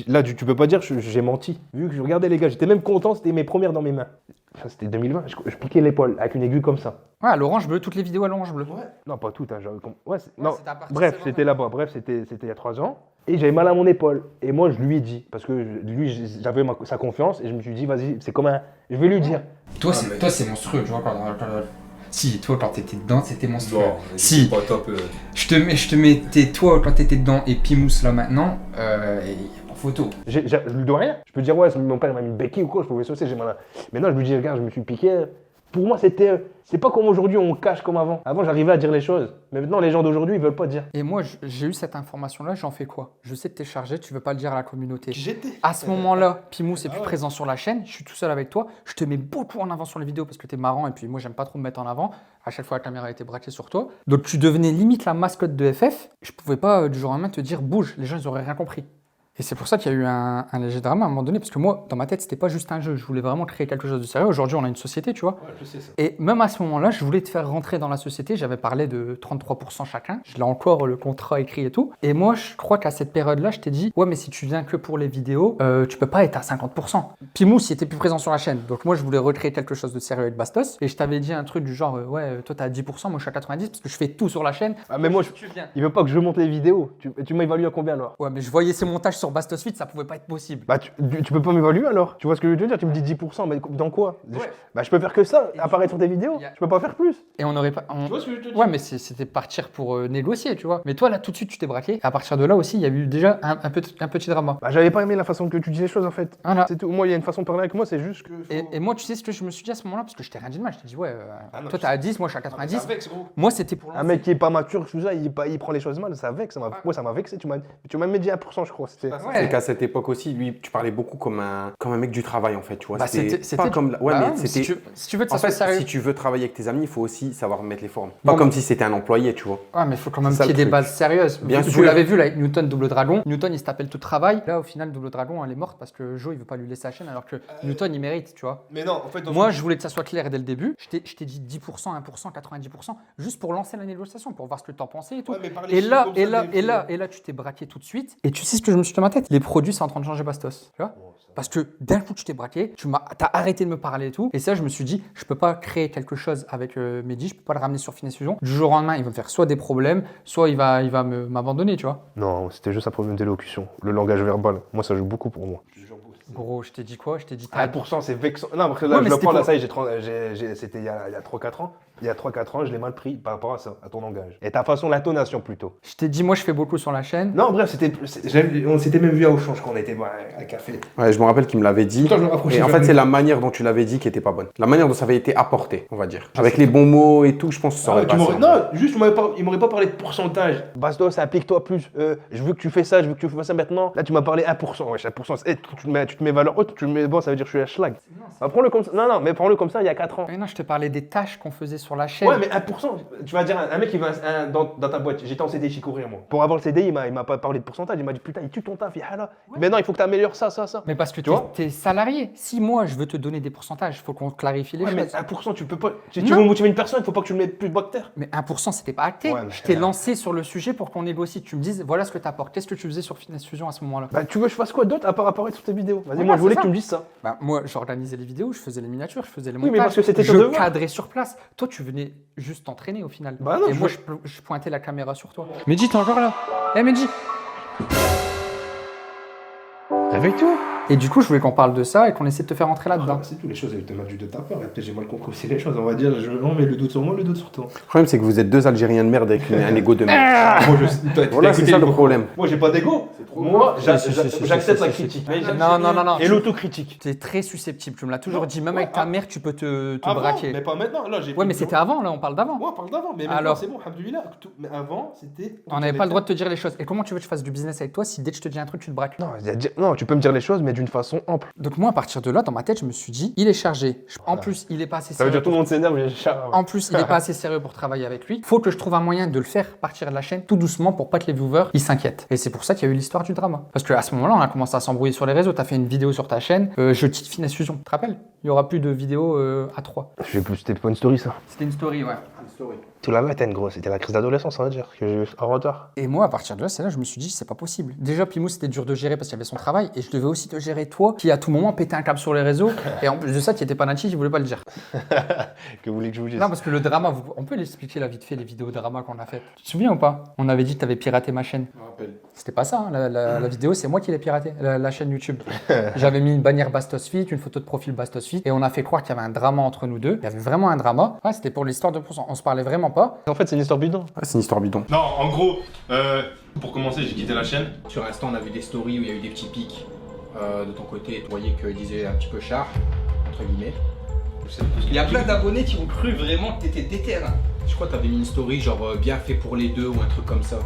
Là, tu peux pas dire que j'ai menti. Vu que je regardais les gars, j'étais même content, c'était mes premières dans mes mains. Ça, c'était 2020. Je piquais l'épaule avec une aiguille comme ça. Ouais, à l'orange bleu, toutes les vidéos à l'orange bleu. Ouais. Non, pas tout. Hein, non. c'était à partir de Bref, ces c'était là-bas. Bref, c'était il y a 3 ans. Et j'avais mal à mon épaule. Et moi, je lui ai dit. Parce que lui, j'avais sa confiance. Et je me suis dit, vas-y, c'est comme un. Je vais lui dire. Toi, c'est monstrueux, tu vois. Si, toi, quand t'étais dedans, c'était monstrueux. Non, Si. pas top. Je te mettais, toi, quand t'étais dedans, et Pimous, là, maintenant, et en photo. Je lui dois rien. Je peux dire, ouais, mon père m'a mis une béquille ou quoi, je pouvais saucer, j'ai mal à. Mais non, je lui dis, regarde, je me suis piqué. Pour moi, c'est pas comme aujourd'hui, on cache comme avant. Avant, j'arrivais à dire les choses. Mais maintenant, les gens d'aujourd'hui, ils veulent pas dire. Et moi, j'ai eu cette information-là, j'en fais quoi? Je sais que t'es chargé, tu veux pas le dire à la communauté. J'étais. À ce moment-là, Pimous est plus présent sur la chaîne, je suis tout seul avec toi, je te mets beaucoup en avant sur les vidéos parce que t'es marrant et puis moi, j'aime pas trop me mettre en avant. À chaque fois, la caméra était braquée sur toi. Donc, tu devenais limite la mascotte de FF. Je pouvais pas, du jour au lendemain, te dire bouge, les gens, ils auraient rien compris. Et c'est pour ça qu'il y a eu un léger drame à un moment donné, parce que moi, dans ma tête, c'était pas juste un jeu. Je voulais vraiment créer quelque chose de sérieux. Aujourd'hui, on a une société, tu vois. Ouais, je sais ça. Et même à ce moment-là, je voulais te faire rentrer dans la société. J'avais parlé de 33% chacun. Je l'ai encore, le contrat écrit et tout. Et moi, je crois qu'à cette période-là, je t'ai dit, ouais, mais si tu viens que pour les vidéos, tu peux pas être à 50%. Pimous, il était plus présent sur la chaîne. Donc moi, je voulais recréer quelque chose de sérieux avec Bastos. Et je t'avais dit un truc du genre, ouais, toi, t'as 10%, moi, je suis à 90% parce que je fais tout sur la chaîne. Ah, mais moi, tu viens. il veut pas que je monte les vidéos. Tu m'as évalué à combien alors? Ouais, mais je voyais ces montages sur Bastos Fit, ça pouvait pas être possible. Bah, tu peux pas m'évaluer alors? Tu vois ce que je veux dire? Tu me dis 10%, mais dans quoi? Ouais. Bah, je peux faire que ça, Et apparaître sur tes vidéos. y a- Je peux pas faire plus. Et on aurait pas. Tu vois ce que je te dis? Ouais, mais c'était partir pour négocier, tu vois. Mais toi, là, tout de suite, tu t'es braqué. Et à partir de là aussi, il y a eu déjà un petit drama. Bah, j'avais pas aimé la façon que tu dis les choses en fait. Voilà. C'est tout. Moi, il y a une façon de parler avec moi, c'est juste que. Et moi, tu sais ce que je me suis dit à ce moment-là, parce que je t'ai rien dit de mal. Je t'ai dit, ouais, non, toi, t'as à 10, moi, je suis à 90. Ça vexe, gros. Moi, c'était pour Un lancer. mec qui est pas mature, tout ça, il prend les choses mal, ça vexe. Moi, ça m'a vexé. Tu m'as même dit 1%, je crois. Ouais. C'est qu'à cette époque aussi, lui, tu parlais beaucoup comme un mec du travail en fait, tu vois. Bah, c'était pas comme. Ouais, bah, mais c'était. si tu veux que ça En soit fait, sérieux. si tu veux travailler avec tes amis, il faut aussi savoir mettre les formes. Pas Bon, comme si c'était un employé, tu vois. Ouais, mais il faut quand même C'est ça, qu'il y ait le des truc. bases sérieuses. Bien Vous sûr. l'avez vu là avec Newton, Double Dragon. Newton, il se tapait tout le travail. Là, au final, Double Dragon, elle est morte parce que Joe, il veut pas lui laisser la chaîne alors que Newton, il mérite, tu vois. Mais non, en fait, Moi, je voulais que ça soit clair dès le début. Je t'ai dit 10%, 1%, 90%, juste pour lancer la négociation, pour voir ce que t'en pensais et tout. Ouais, mais par les Et chiffres là, comme et ça, là, des et fois. là, et là, tu t'es braqué tout de suite. Et tu sais ce que je me suis dit dans ma tête? Les produits, c'est en train de changer Bastos. Tu vois? Parce que d'un coup, tu t'es braqué, t'as arrêté de me parler et tout. Et ça, je me suis dit, je peux pas créer quelque chose avec Mehdi, je peux pas le ramener sur Finesse Fusion. Du jour au lendemain, il va me faire soit des problèmes, soit il va m'abandonner, tu vois. Non, c'était juste un problème d'élocution. Le langage verbal, moi, ça joue beaucoup pour moi. Gros, je t'ai dit quoi? Je t'ai dit 1%, c'est vexant. Non, parce que là, Ouais, mais je le c'était prends, là, pour- ça y est, c'était il y a 3-4 ans. Il y a 3-4 ans, je l'ai mal pris par rapport à ça, à ton langage. Et ta façon, l'intonation plutôt. Je t'ai dit, moi, je fais beaucoup sur la chaîne. Non, bref, on s'était même vu à Auchan quand on était boire un café. Ouais, je me rappelle qu'il me l'avait dit. Putain, je me rapprochais Et en vers fait, lui. c'est la manière dont tu l'avais dit qui était pas bonne. La manière dont ça avait été apporté, on va dire. Avec les bons mots et tout, je pense que ça aurait passé. Non, juste, il m'aurait pas parlé de pourcentage. Bastos, applique-toi plus. Je veux que tu fais ça, je veux que tu fasses ça maintenant. Là, tu m'as parlé 1%. Ouais, 1%. Tu te mets valeur haute, tu me mets bon, ça veut dire que je suis un schlag. Bah, prends-le comme ça. Non, mais prends-le comme ça il y a 4 ans. Mais non, je te parlais des tâches qu'on faisait sur la chaîne. Ouais, mais 1%. Tu vas dire, un mec qui va dans ta boîte. J'étais en CDI chez Courir, moi. Pour avoir le CDI, il m'a pas parlé de pourcentage. Il m'a dit, putain, il tue ton taf. Là. Maintenant, il faut que tu améliores ça. Mais parce que Tu vois t'es salarié. Si moi, je veux te donner des pourcentages, il faut qu'on clarifie les Ouais, mais choses. 1%, tu peux pas. Si Non. tu veux motiver une personne, il faut pas que tu le mettes plus de bactères. Mais 1%, c'était pas acté. Ouais, mais je t'ai là- lancé sur le sujet pour qu'on négocie. Tu me dises, voilà ce que t'apportes. Qu'est-ce que tu faisais sur Finesse Fusion à ce moment-là? Bah, tu veux que je fasse quoi d'autre à part apparaître sur tes vidéos? Vas-y, Voilà, moi, je voulais c'est que tu ça. me dises ça. Bah, moi, j'organisais les vidéos, je faisais les miniatures, je faisais les Oui, mais montages. parce que c'était ton je devoir. cadrais sur place. Toi, tu venais juste t'entraîner au final. Bah non, Et je moi, veux- je pointais la caméra sur toi. Mehdi, t'es encore là? Eh, Mehdi! Réveille-toi! Et du coup, je voulais qu'on parle de ça et qu'on essaie de te faire entrer là-dedans. C'est tout, les choses, elles étaient mal vues de ta part. Et peut-être j'ai mal compris aussi les choses. On va dire, on met le doute sur moi, le doute sur toi. Le problème, c'est que vous êtes deux Algériens de merde avec un ego de merde. Moi, Voilà, c'est ça le problème. Moi, j'ai pas d'ego. Moi, j'accepte la si, critique. Non. Et l'autocritique. T'es très susceptible, tu me l'as toujours Non, dit. Même ouais, avec ta mère, tu peux te Avant, braquer. mais pas maintenant. Là, j'ai Ouais, mais c'était avant, là, on parle d'avant. Moi, on parle d'avant. Mais maintenant, Alors c'est bon, alhamdoulilah. Mais avant, c'était. On n'avait pas le droit de te dire les choses. Et comment tu veux que je fasse du business avec toi si dès que je te dis un truc, tu te braques? Non, tu peux me dire les choses, mais d'une façon ample. Donc moi, à partir de là, dans ma tête, je me suis dit, il est chargé. En plus, il est pas assez Ça veut sérieux. dire tout le monde s'énerve, mais En plus, il n'est pas assez sérieux pour travailler avec lui. Faut que je trouve un moyen de le faire partir de la chaîne tout doucement pour pas que les viewers ils s'inquiètent. Et c'est pour ça qu'il y a eu l'histoire du drama. Parce qu'à ce moment-là, on a commencé à s'embrouiller sur les réseaux. Tu as fait une vidéo sur ta chaîne, je quitte Fitness Fusion. Tu te rappelles? Il y aura plus de vidéos à 3. C'était pas une story, ça. C'était une story, ouais. Tout la matin, gros. C'était la crise d'adolescence, on va dire, que j'ai eu en retard. Et moi, à partir de là, c'est là que je me suis dit, c'est pas possible. Déjà, Pimou, c'était dur de gérer parce qu'il y avait son travail. Et je devais aussi te gérer toi, qui à tout moment pétait un câble sur les réseaux. Et en plus de ça, qui était pas natif, il voulait pas le dire. Que vous voulez que je vous dise? Non, parce que le drama, on peut l'expliquer là vite fait, les vidéos drama qu'on a faites. Tu te souviens ou pas? On avait dit que tu avais piraté ma chaîne. Je me rappelle. C'était pas ça, hein. La vidéo, c'est moi qui l'ai piraté, la chaîne YouTube. J'avais mis une bannière Bastos Fit, une photo de profil Bastos Fit, et on a fait croire qu'il y avait un drama entre nous deux. Il y avait vraiment un drama. Ouais, c'était pour l'histoire de %. On se parlait vraiment pas. En fait, c'est une histoire bidon. Ouais, c'est une histoire bidon. Non, en gros, pour commencer, j'ai quitté la chaîne. Sur Insta, on a vu des stories où il y a eu des petits pics de ton côté. Tu voyais qu'il disait un petit peu char, entre guillemets. Il y a plein d'abonnés qui ont cru vraiment que t'étais déter. Je crois que t'avais mis une story genre bien fait pour les deux ou un truc comme ça.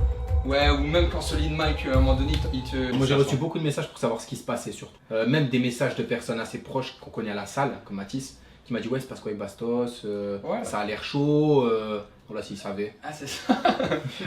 Ouais, ou même quand Solid Mike, à un moment donné, il te... Moi j'ai reçu beaucoup de messages pour savoir ce qui se passait surtout. Même des messages de personnes assez proches qu'on connaît à la salle, comme Mathis, qui m'a dit ouais c'est parce quoi avec Bastos, ouais. Ça a l'air chaud, voilà s'il savait. Ah c'est ça.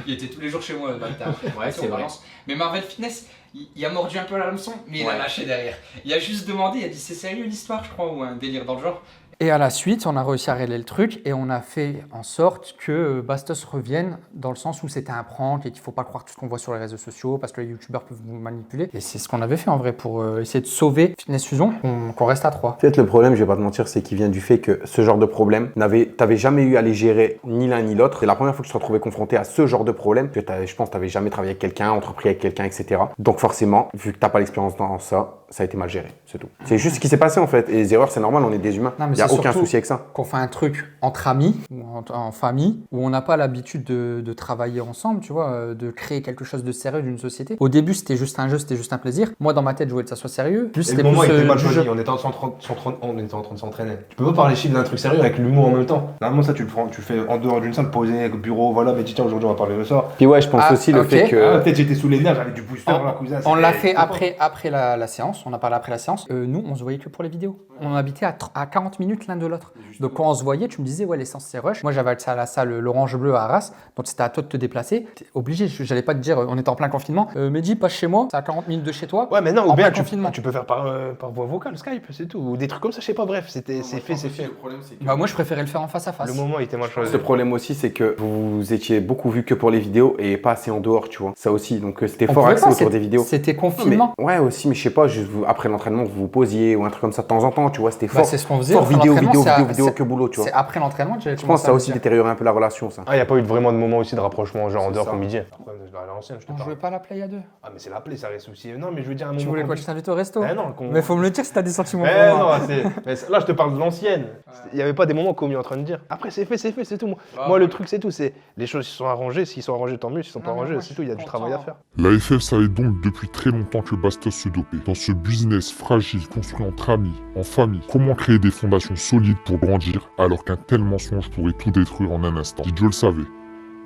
Il était tous les jours chez moi le bâtard. Ouais c'est vrai. Mais Marvel Fitness, il a mordu un peu la leçon, mais il a lâché derrière. Il a juste demandé, il a dit c'est sérieux l'histoire je crois, ou un délire dans le genre. Et à la suite, on a réussi à régler le truc et on a fait en sorte que Bastos revienne dans le sens où c'était un prank et qu'il ne faut pas croire tout ce qu'on voit sur les réseaux sociaux parce que les youtubeurs peuvent vous manipuler. Et c'est ce qu'on avait fait en vrai pour essayer de sauver Fitness Fusion, qu'on reste à 3. Peut-être le problème, je vais pas te mentir, c'est qu'il vient du fait que ce genre de problème, t'avais jamais eu à les gérer ni l'un ni l'autre. C'est la première fois que je te retrouvais confronté à ce genre de problème. Que je pense que t'avais jamais travaillé avec quelqu'un, entrepris avec quelqu'un, etc. Donc forcément, vu que t'as pas l'expérience dans ça, ça a été mal géré, c'est tout. C'est juste ce qui s'est passé en fait. Et les erreurs, c'est normal, on est des humains. Il n'y a aucun souci avec ça. Qu'on fait un truc entre amis ou en famille où on n'a pas l'habitude de travailler ensemble, tu vois, de créer quelque chose de sérieux d'une société. Au début, c'était juste un jeu, c'était juste un plaisir. Moi, dans ma tête, je voulais que ça soit sérieux. Plus le moment était mal choisi, on était en train de s'entraîner. Tu peux pas parler chiffre d'un truc sérieux avec l'humour en même temps. Normalement, ça, tu le fais en dehors d'une salle, posé, bureau, voilà, mais tiens, aujourd'hui, on va parler de ça. Puis ouais, je pense aussi le fait que... Peut-être j'étais sous les nerfs, j'avais du booster, là, cousin. On l'a fait après la séance, on a parlé après la séance. Nous, on se voyait que pour les vidéos. On habitait à 40 minutes l'un de l'autre. Donc quand on se voyait, tu me disais, ouais, l'essence c'est rush. Moi, j'avais accès à la salle l'Orange Bleu à Arras, donc c'était à toi de te déplacer. T'es obligé, j'allais pas te dire, on était en plein confinement. Mehdi, passe chez moi, c'est à 40 minutes de chez toi. Ouais, mais non, ou bien tu peux faire par voix vocale, Skype, c'est tout. Ou des trucs comme ça, je sais pas, bref, c'est fait. Le problème, c'est que... Bah, moi, je préférais le faire en face à face. Le moment, il était mal choisi. Le problème aussi, c'est que vous étiez beaucoup vu que pour les vidéos et pas assez en dehors, tu vois. Ça aussi, donc c'était fort axé autour des vidéos. C'était confinement. Ouais, aussi, mais je sais pas, après l'entraînement, vous vous posiez ou un truc comme ça de temps en temps, tu vois, c'était fort. C'est ce qu'on faisait. Fort vidéo que boulot, tu vois. C'est après l'entraînement que j'avais Je pense que ça a aussi détérioré un peu la relation, ça. Ah, il n'y a pas eu vraiment de moment aussi de rapprochement, genre en dehors comme midi. Après, à l'ancienne, je te On parle. jouait pas à la play à deux. Ah, mais c'est la play, ça reste aussi. Non, mais je veux dire un moment. Tu voulais quoi, je t'invite au resto? Non, mais faut me le dire si t'as des sentiments pour non, moi. mais là, je te parle de l'ancienne. Il n'y avait pas des moments comme il est en train de dire. Après, c'est fait, c'est tout. Moi, le truc, c'est tout. C'est les choses qui sont arrangées. S'ils sont arrangés, tant mieux. S'ils sont pas arrangés, c'est tout. Il y a du travail à faire. La FF savait donc depuis très longtemps que Bastos se dopait. Dans ce business fragile construit entre amis, en famille, comment créer des fondations solides pour grandir alors qu'un tel mensonge pourrait tout détruire en un instant? Didio le savait.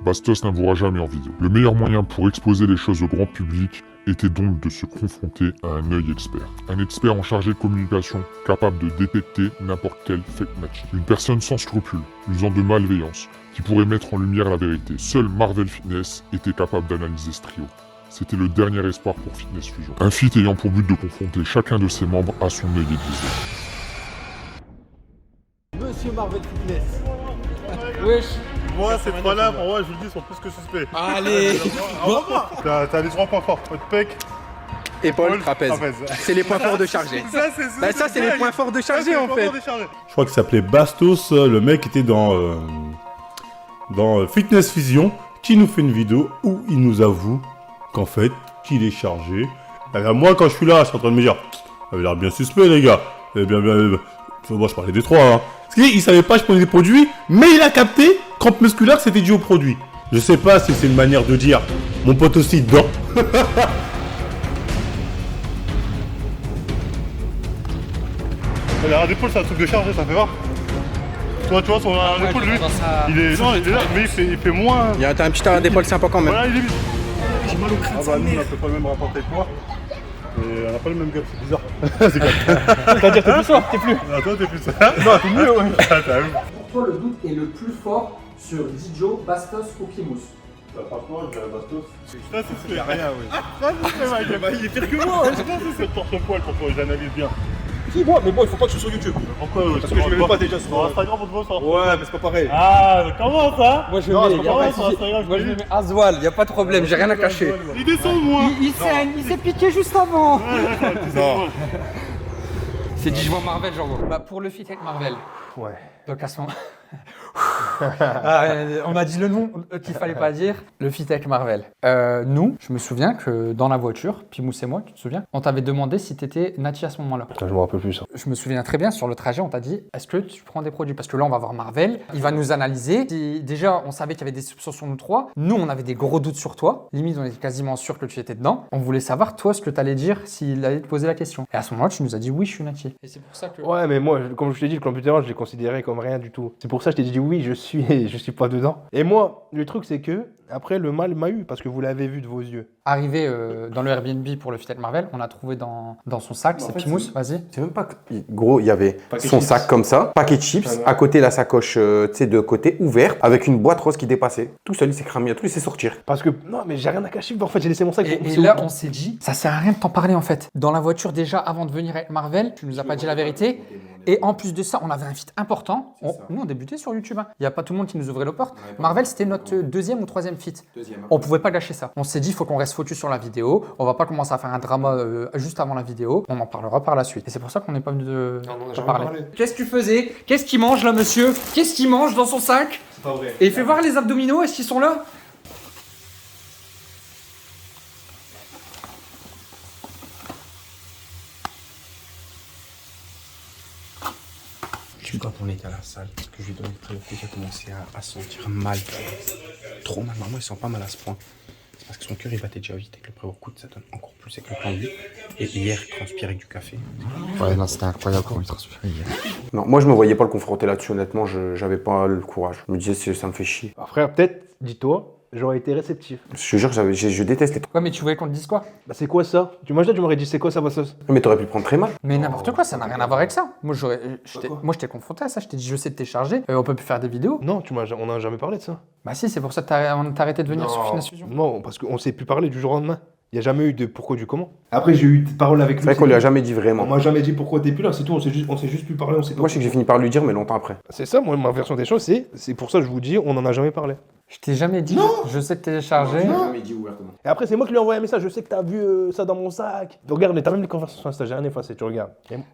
Bastos n'avouera jamais en vidéo. Le meilleur moyen pour exposer les choses au grand public était donc de se confronter à un œil expert. Un expert en chargé de communication, capable de détecter n'importe quel fake match. Une personne sans scrupules, usant de malveillance, qui pourrait mettre en lumière la vérité. Seul Marvel Fitness était capable d'analyser ce trio. C'était le dernier espoir pour Fitness Fusion. Un feat ayant pour but de confronter chacun de ses membres à son œil aiguisé. Monsieur Marvel Fitness. Wesh. Moi, ces trois-là, pour moi, je vous le dis, sont plus que suspects. Allez. T'as les 3 points forts. Pec, Épaule, trapèze. C'est les points forts de charger. Ça, c'est les points forts de charger en fait. Je crois qu'il s'appelait Bastos. Le mec était dans Fitness Fusion, qui nous fait une vidéo où il nous avoue qu'en fait, qu'il est chargé. Alors, moi, quand je suis là, je suis en train de me dire, ça avait l'air bien suspect, les gars. Moi, je parlais des 3. Hein. Parce qu'il savait pas que je prenais des produits, mais il a capté crampe musculaire, c'était dû aux produits. Je sais pas si c'est une manière de dire, mon pote aussi dedans. L'arrière d'épaule, c'est un truc de charge, ça fait voir. Toi, tu vois, son arrière d'épaule, lui, il est là, mais il fait moins. Il y a un petit arrière d'épaule sympa quand même. Voilà, il est vite. J'ai mal au crâne. Ah bah nous, on a à peu près le même rapport avec moi. Et on n'a pas le même gap, c'est bizarre. C'est-à-dire, t'es plus fort, t'es plus. Ah, toi, t'es plus ça. Non, t'es mieux, ouais. Ah, t'as vu. Pour toi, le doute est le plus fort sur Dijo, Bastos ou Kimous? Franchement, je dirais Bastos. Ça, c'est Y'a rien, ouais. Ça, c'est il est pire que moi. Ça, c'est torche-poil pour toi, j'analyse bien. Si, moi, mais bon, il faut pas que je sois sur YouTube. Pourquoi Parce que je me mets pas déjà sur Instagram, on te voit ça. Ouais, mais c'est pas pareil. Ah, comment ça? Moi je Non, mets, c'est y a pas pas de vrai, souci. Instagram, Moi je me mets Aswal, y a pas de problème, j'ai rien à cacher. Il descend de moi. Il saigne, il s'est piqué juste avant. Non. C'est dit je vois Marvel, j'en vois. Bah pour le feat avec Marvel. Ouais. Donc à ce moment. On a dit le nom qu'il fallait pas dire. Le feat avec Marvel. Nous, je me souviens que dans la voiture, Pimous et moi, tu te souviens, on t'avait demandé si t'étais Nati à ce moment-là. Putain, je me rappelle plus ça. Je me souviens très bien, sur le trajet, on t'a dit est-ce que tu prends des produits? Parce que là, on va voir Marvel, il va nous analyser. Déjà, on savait qu'il y avait des soupçons sur nous trois. Nous, on avait des gros doutes sur toi. Limite, on était quasiment sûr que tu étais dedans. On voulait savoir, toi, ce que tu allais dire s'il allait te poser la question. Et à ce moment-là, tu nous as dit oui, je suis Nati. Et c'est pour ça que. Ouais, mais moi, comme je t'ai dit, le computer, je l'ai considéré comme rien du tout. C'est pour ça que je t'ai dit oui, je suis pas dedans. Et moi, le truc, c'est que, après, le mal m'a eu, parce que vous l'avez vu de vos yeux. Arrivé dans le Airbnb pour le fit avec Marvel, on a trouvé dans son sac, c'est Pimous, vas-y. C'est même pas que... Gros, il y avait Paquet son chips. sac comme ça, paquet de chips, à côté la sacoche, tu sais, de côté, ouverte, avec une boîte rose qui dépassait. Tout seul, il s'est cramé, il a tout laissé sortir. Parce que, non, mais j'ai rien à cacher. En fait, j'ai laissé mon sac. Et là, on s'est dit, ça sert à rien de t'en parler en fait. Dans la voiture, déjà, avant de venir avec Marvel, tu nous as pas dit la vérité. Et en plus de ça, on avait un feat important. Nous, on débutait sur YouTube. Il n'y a pas tout le monde qui nous ouvrait les portes. Marvel, c'était notre deuxième ou troisième feat. On pouvait pas gâcher ça. On s'est dit, il faut qu'on reste focus sur la vidéo. On va pas commencer à faire un drama juste avant la vidéo. On en parlera par la suite. Et c'est pour ça qu'on n'est pas venu de parler. Qu'est-ce que tu faisais? Qu'est-ce qu'il mange là, monsieur? Qu'est-ce qu'il mange dans son sac? C'est pas vrai. Et fais voir les abdominaux, est-ce qu'ils sont là? Quand on était à la salle, parce que je lui donnais le prérequis, j'ai commencé à sentir mal. Trop mal. Maman, il sent pas mal à ce point. C'est parce que son cœur, il battait déjà vite avec le pré-workout, ça donne encore plus avec le plan de vie. Et hier, il transpirait avec du café. Ouais, non, c'était incroyable comment il transpirait hier. Non, moi, je me voyais pas le confronter là-dessus, honnêtement, j'avais pas le courage. Je me disais, ça me fait chier. Frère, peut-être, dis-toi, j'aurais été réceptif. Je te jure, je déteste les trucs. Ouais, mais tu voulais qu'on te dise quoi? Bah, c'est quoi ça? Tu m'aurais dit, c'est quoi ça, Bastos? Mais t'aurais pu le prendre très mal. Mais n'importe quoi, ça n'a rien à voir avec ça. Moi, je t'ai confronté à ça, je t'ai dit, je sais de t'es chargé, on peut plus faire des vidéos. Non, on n'a jamais parlé de ça. Bah si, c'est pour ça on t'a arrêté de venir sur Finesse Fusion. Non, parce qu'on s'est plus parlé du jour au lendemain. Il n'y a jamais eu de pourquoi du comment. Après, j'ai eu parole avec lui. C'est vrai qu'on lui a jamais dit On vraiment. m'a jamais dit pourquoi t'es plus là, c'est tout. On s'est juste plus parlé, on s'est pas. Moi, je sais que j'ai fini par lui dire, mais longtemps après. C'est ça, moi, ma version des choses, c'est pour ça que je vous dis, on n'en a jamais parlé. Je t'ai jamais dit, je sais que t'es chargé. jamais dit ouvertement. Et après, c'est moi qui lui ai envoyé un message, je sais que t'as vu ça dans mon sac. Regarde, t'as même les conversations Insta, j'ai rien effacé, tu regardes.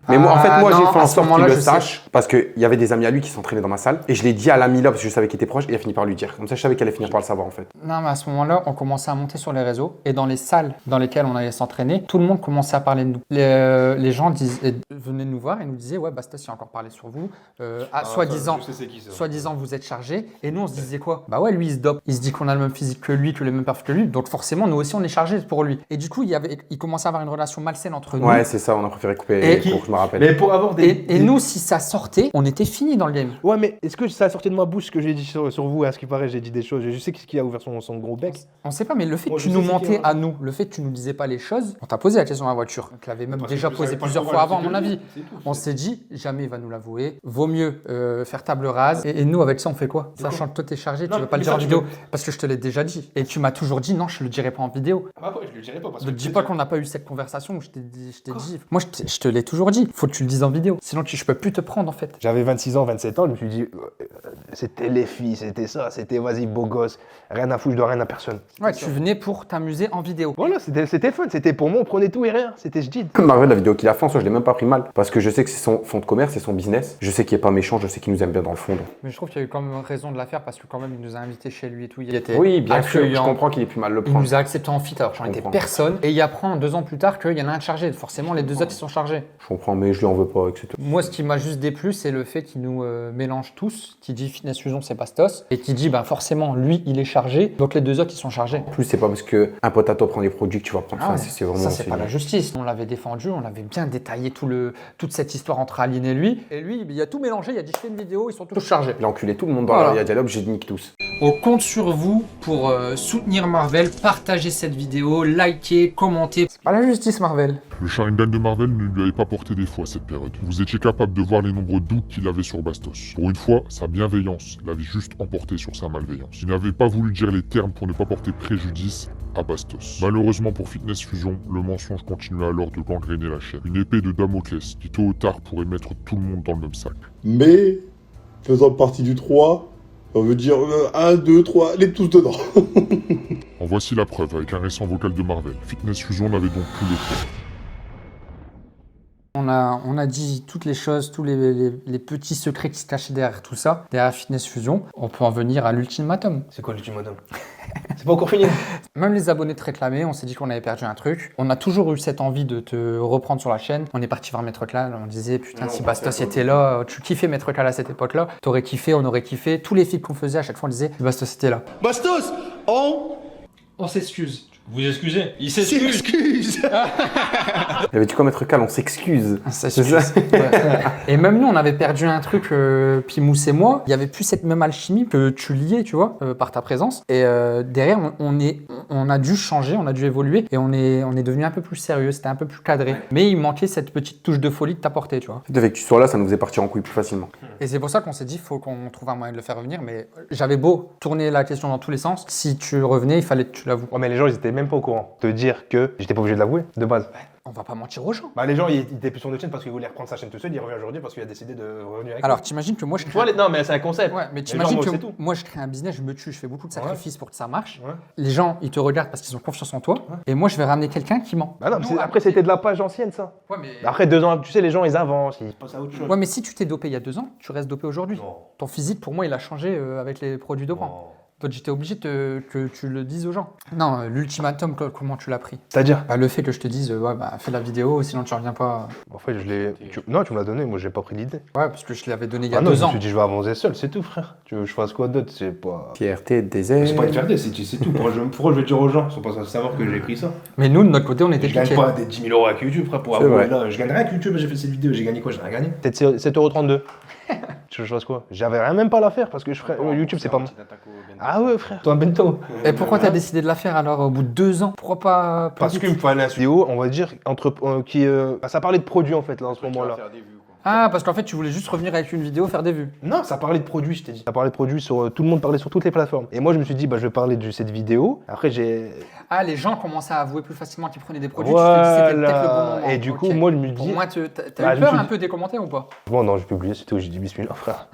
Mais moi, en fait, moi, non, j'ai fait à en ce sorte qu'il moment-là, le je sais. sache, parce qu'il y avait des amis à lui qui s'entraînaient dans ma salle, et je l'ai dit à l'ami là, parce que je savais qu'il était proche, et il a fini par lui dire. Comme ça, je savais qu'elle allait finir par le savoir, en fait. Non, mais à ce moment-là, on commençait à monter sur les réseaux et dans les salles dans lesquelles on allait s'entraîner, tout le monde commençait à parler de nous. Les gens venaient nous voir et nous disaient, ouais, Bastos, il a encore parlé sur vous. Soi-disant, vous êtes chargé. Et nous, on se disait quoi? Bah ouais, lui, il se dope. Il se dit qu'on a le même physique que lui, que les mêmes perfs que lui. Donc forcément, nous aussi, on est chargé pour lui. Et du coup, il commençait à avoir une relation malsaine entre nous. Ouais, c'est ça, on a préféré couper pour que je me rappelle. Mais pour avoir Et nous, si ça sortait, on était fini dans le game. Ouais, mais est-ce que ça a sorti de ma bouche ce que j'ai dit sur vous? À ce qui paraît, j'ai dit des choses. Je sais qui a ouvert son gros bec. On sait pas, mais le fait Moi, que je tu sais nous c'est qui, mentais hein. à nous, le fait que tu nous disais pas les choses, on t'a posé la question dans la voiture. On te l'avait même déjà posé plusieurs fois avant, à mon avis. On s'est dit, jamais il va nous l'avouer. Vaut mieux faire table rase. Et nous, avec ça, on fait quoi? Sachant que toi, t'es chargé, tu veux pas le dire en vidéo. Parce que je te l'ai déjà dit. Et tu m'as toujours dit, non, je le dirai pas en vidéo. Ah ouais, je le dirai pas parce Ne dis pas qu'on n'a pas eu cette conversation où je t'ai dit. Moi, je te l'ai toujours dit. Faut que tu le dises en vidéo. Sinon, je peux plus te prendre, en fait. J'avais 26 ans, 27 ans, je me suis dit, c'était les filles, c'était ça, c'était vas-y, beau gosse, rien à foutre, je dois rien à personne. Ouais, tu venais pour t'amuser en vidéo. Voilà, c'était fun, c'était pour moi, on prenait tout et rien, c'était je dis. Marvel, la vidéo qu'il a fait, en soi, je l'ai même pas pris mal. Parce que je sais que c'est son fond de commerce, c'est son business. Je sais qu'il est pas méchant, je sais qu'il nous aime bien dans le fond. Donc. Mais je trouve qu'il y a eu quand même raison de la faire parce que quand même, il nous a invités chez lui et tout. Il était Oui, bien sûr, je accueillant. comprends qu'il ait pu mal le Il prendre. nous a accepté en fit alors que j'en étais personne. Et il apprend 2 ans plus tard qu'il y en a un de chargé. Forcément, les 2 autres, ils sont chargés. Je comprends, mais je lui en veux pas, etc. Moi, ce qui m'a juste déplu, c'est le fait qu'il nous mélange tous, qui dit Fitness Fusion, c'est Bastos, et qui dit, bah forcément, lui, il est chargé, donc les 2 autres, ils sont chargés. En plus, c'est pas parce qu'un pote à toi prend des produits que tu vas prendre. Ah ouais. C'est vraiment. Ça, c'est pas la justice. On l'avait défendu, on avait bien détaillé toute cette histoire entre Aline et lui. Et lui, il a tout mélangé, il a dit, je fais une vidéo, ils sont tous chargés. Il a enculé tout le monde dans Voilà. la dialogue, j'ai niqué tous. On On compte sur vous pour soutenir Marvel, partager cette vidéo, liker, commenter. C'est pas la justice Marvel. Le Sharingan de Marvel ne lui avait pas porté défaut à cette période. Vous étiez capable de voir les nombreux doutes qu'il avait sur Bastos. Pour une fois, sa bienveillance l'avait juste emporté sur sa malveillance. Il n'avait pas voulu dire les termes pour ne pas porter préjudice à Bastos. Malheureusement pour Fitness Fusion, le mensonge continuait alors de gangréner la chaîne. Une épée de Damoclès qui tôt ou tard pourrait mettre tout le monde dans le même sac. Mais, faisant partie du 3, on veut dire 1, 2, 3, les tous dedans. En voici la preuve avec un récent vocal de Marvel. Fitness Fusion n'avait donc plus le poids. On a dit toutes les choses, tous les petits secrets qui se cachaient derrière tout ça, derrière Fitness Fusion. On peut en venir à l'ultimatum. C'est quoi l'ultimatum? C'est pas encore fini. Même les abonnés te réclamaient, on s'est dit qu'on avait perdu un truc. On a toujours eu cette envie de te reprendre sur la chaîne. On est parti voir Maître Clal, on disait putain si Bastos était là, tu kiffais Maître Clal à cette époque-là, t'aurais kiffé, on aurait kiffé. Tous les films qu'on faisait à chaque fois on disait si Bastos était là. Bastos, on s'excuse. Vous excusez? Il s'excuse. Il avait dit quoi, Maître Cal? On s'excuse. C'est ça. Et même nous, on avait perdu un truc, Pimous et moi. Il y avait plus cette même alchimie que tu liais, tu vois, par ta présence. Et derrière, on a dû changer, on a dû évoluer. Et on est devenu un peu plus sérieux, c'était un peu plus cadré. Mais il manquait cette petite touche de folie de t'apporter, tu vois. Avec que tu sois là, ça nous faisait partir en couille plus facilement. Et c'est pour ça qu'on s'est dit, il faut qu'on trouve un moyen de le faire revenir. Mais j'avais beau tourner la question dans tous les sens. Si tu revenais, il fallait que tu l'avoues. Ouais, mais les gens, ils étaient même pas au courant. Te dire que j'étais pas obligé de l'avouer, de base. On va pas mentir aux gens. Bah, les gens, ils étaient plus sur notre chaîne parce qu'ils voulaient reprendre sa chaîne tout seul. Il revient aujourd'hui parce qu'il a décidé de revenir avec Alors, t'imagines que moi, je crée. Non, mais c'est un concept. Ouais, mais Les t'imagines gens, que c'est tout. moi, je crée un business, je me tue, je fais beaucoup de sacrifices pour que ça marche. Ouais. Les gens, ils te regardent parce qu'ils ont confiance en toi. Et moi, je vais ramener quelqu'un qui ment. Bah non, mais après, c'était de la page ancienne, ça. Ouais, mais... Après 2 ans, tu sais, les gens, ils avancent, ils passent à autre chose. Ouais, mais si tu t'es dopé il y a 2 ans, tu restes dopé aujourd'hui. Ton physique, pour moi, il a changé avec les produits dopants. Toi, j'étais obligé que tu le dises aux gens. Non, l'ultimatum, comment tu l'as pris? C'est-à-dire Le fait que je te dise, ouais, bah, fais la vidéo, sinon tu reviens pas. En fait, je l'ai. Non, tu me l'as donné, moi, j'ai pas pris l'idée. Ouais, parce que je l'avais donné il y a Ah non, 2 je me ans. suis dit, je vais avancer seul, c'est tout, frère. Tu veux que je fasse quoi d'autre? C'est pas. Fierté, désert. C'est pas une fierté, c'est tout. Pourquoi je vais dire aux gens? Ils sont pas censés savoir que j'ai pris ça. Mais nous, de notre côté, on était Je gagne piqués. pas des 10 000 € avec YouTube, frère, pour C'est avouer vrai. là. Je gagnerais avec YouTube, j'ai fait cette vidéo, j'ai gagné quoi? J'ai rien gagné. Peut-être 7,32 €. Tu veux que je fasse quoi? J'avais rien même pas à la faire parce que je ferais. YouTube, c'est pas moi. Ah ouais, frère. Toi, bento. Et pourquoi t'as décidé de la faire alors au bout de 2 ans? Pourquoi pas plus Parce vite qu'il me fallait un vidéo, on va dire, ça parlait de produits en fait, là, en ce moment-là. Ah, parce qu'en fait, tu voulais juste revenir avec une vidéo, faire des vues. Non, ça parlait de produits, je t'ai dit. Ça parlait de produits sur. Tout le monde parlait sur toutes les plateformes. Et moi, je me suis dit, bah, je vais parler de cette vidéo. Après, j'ai. Ah, les gens commençaient à avouer plus facilement qu'ils prenaient des produits. Tu t'es dit, c'était peut-être le bon moment. Et du coup, Ok. moi, je me Pour dis. moi, t'as Bah, eu je me peur suis un dit- peu des commentaires ou pas? Bon, non, j'ai publié, c'est tout. J'ai dit bismillah, frère.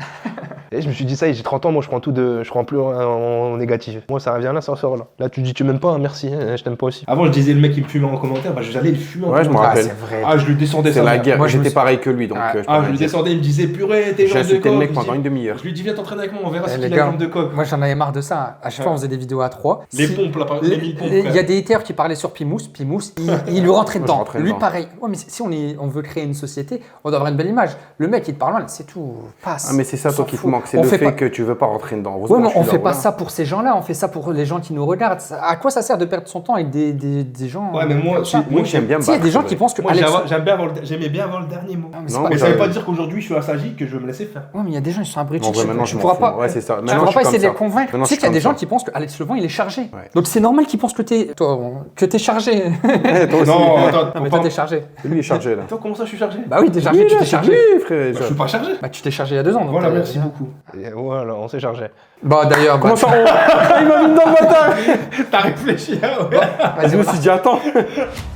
Et je me suis dit, ça y est, j'ai 30 ans, moi, je prends plus en négatif. Moi, ça revient là, ça ressort là. Là, tu dis, tu m'aimes pas, hein, merci, hein, je t'aime pas aussi. Avant, je disais le mec qui me fumait en commentaire, bah j'allais le fumer en Ouais, je me commentaire. rappelle. c'est vrai. Ah, je lui descendais C'est sa la mère. guerre. Moi, je me J'étais suis- pareil que lui, donc Ah. je peux Ah, rien je lui dire. descendais, il me disait purée, t'es J'ai jambe de insulté le coq. mec pendant une demi-heure. Je lui dis viens t'entraîner avec moi, on verra Eh, si les il a gars, jambe de coq. Moi, j'en avais marre de ça. À chaque fois, on faisait des vidéos à 3. Les pompes là, les 1000 pompes. Il y a des haters qui parlaient sur Pimous, il lui rentrait Moi, dedans. je rentrais Lui, dedans. pareil. Ouais, mais si on veut créer une société, on doit avoir une belle image. Le mec, il te parle mal, c'est tout. Passe. Ah, mais c'est ça, On toi, s'en qui te fout. manque. C'est On le fait fait pas- que tu veux pas rentrer dedans. Ouais, Heureusement, mais je suis on là, fait pas voilà. ça pour ces gens-là, on fait ça pour les gens qui nous regardent. À quoi ça sert de perdre son temps avec des gens Ouais, mais moi, comme ça? Moi, j'aime bien me Tu sais, il y a battre, des gens c'est qui vrai. pensent que Moi, Alex... j'aimais bien avoir le dernier mot. Ah, mais c'est Non, pas- mais Mais ça veut j'avais- pas dire qu'aujourd'hui je suis assagi que je vais me laisser faire. Ouais, mais il y a des gens, ils sont abrutis. En vrai, maintenant, tu je m'en pourras fous. pas. Ouais, c'est ça. Tu Maintenant, pourras je pas suis essayer de les comme ça. convaincre. Maintenant, Tu sais je qu'il y a suis des gens comme qui pensent que Alex Levent, il est chargé. Ouais. Donc c'est normal qu'ils pensent que t'es chargé. Eh, toi aussi. Non, attends, Non, mais toi, t'es chargé. Lui, il est chargé, là. Toi, comment ça je suis chargé? Bah oui, t'es chargé, tu t'es chargé. Oui, frère. Je suis pas chargé. Bah tu t'es chargé il y a 2 ans. donc Voilà, t'as- merci beaucoup. Et voilà, on s'est chargé. Bah d'ailleurs, Comment bah, ça, il m'a mis dans le bâtard. T'as réfléchi, hein, ouais. Je me suis dit, attends.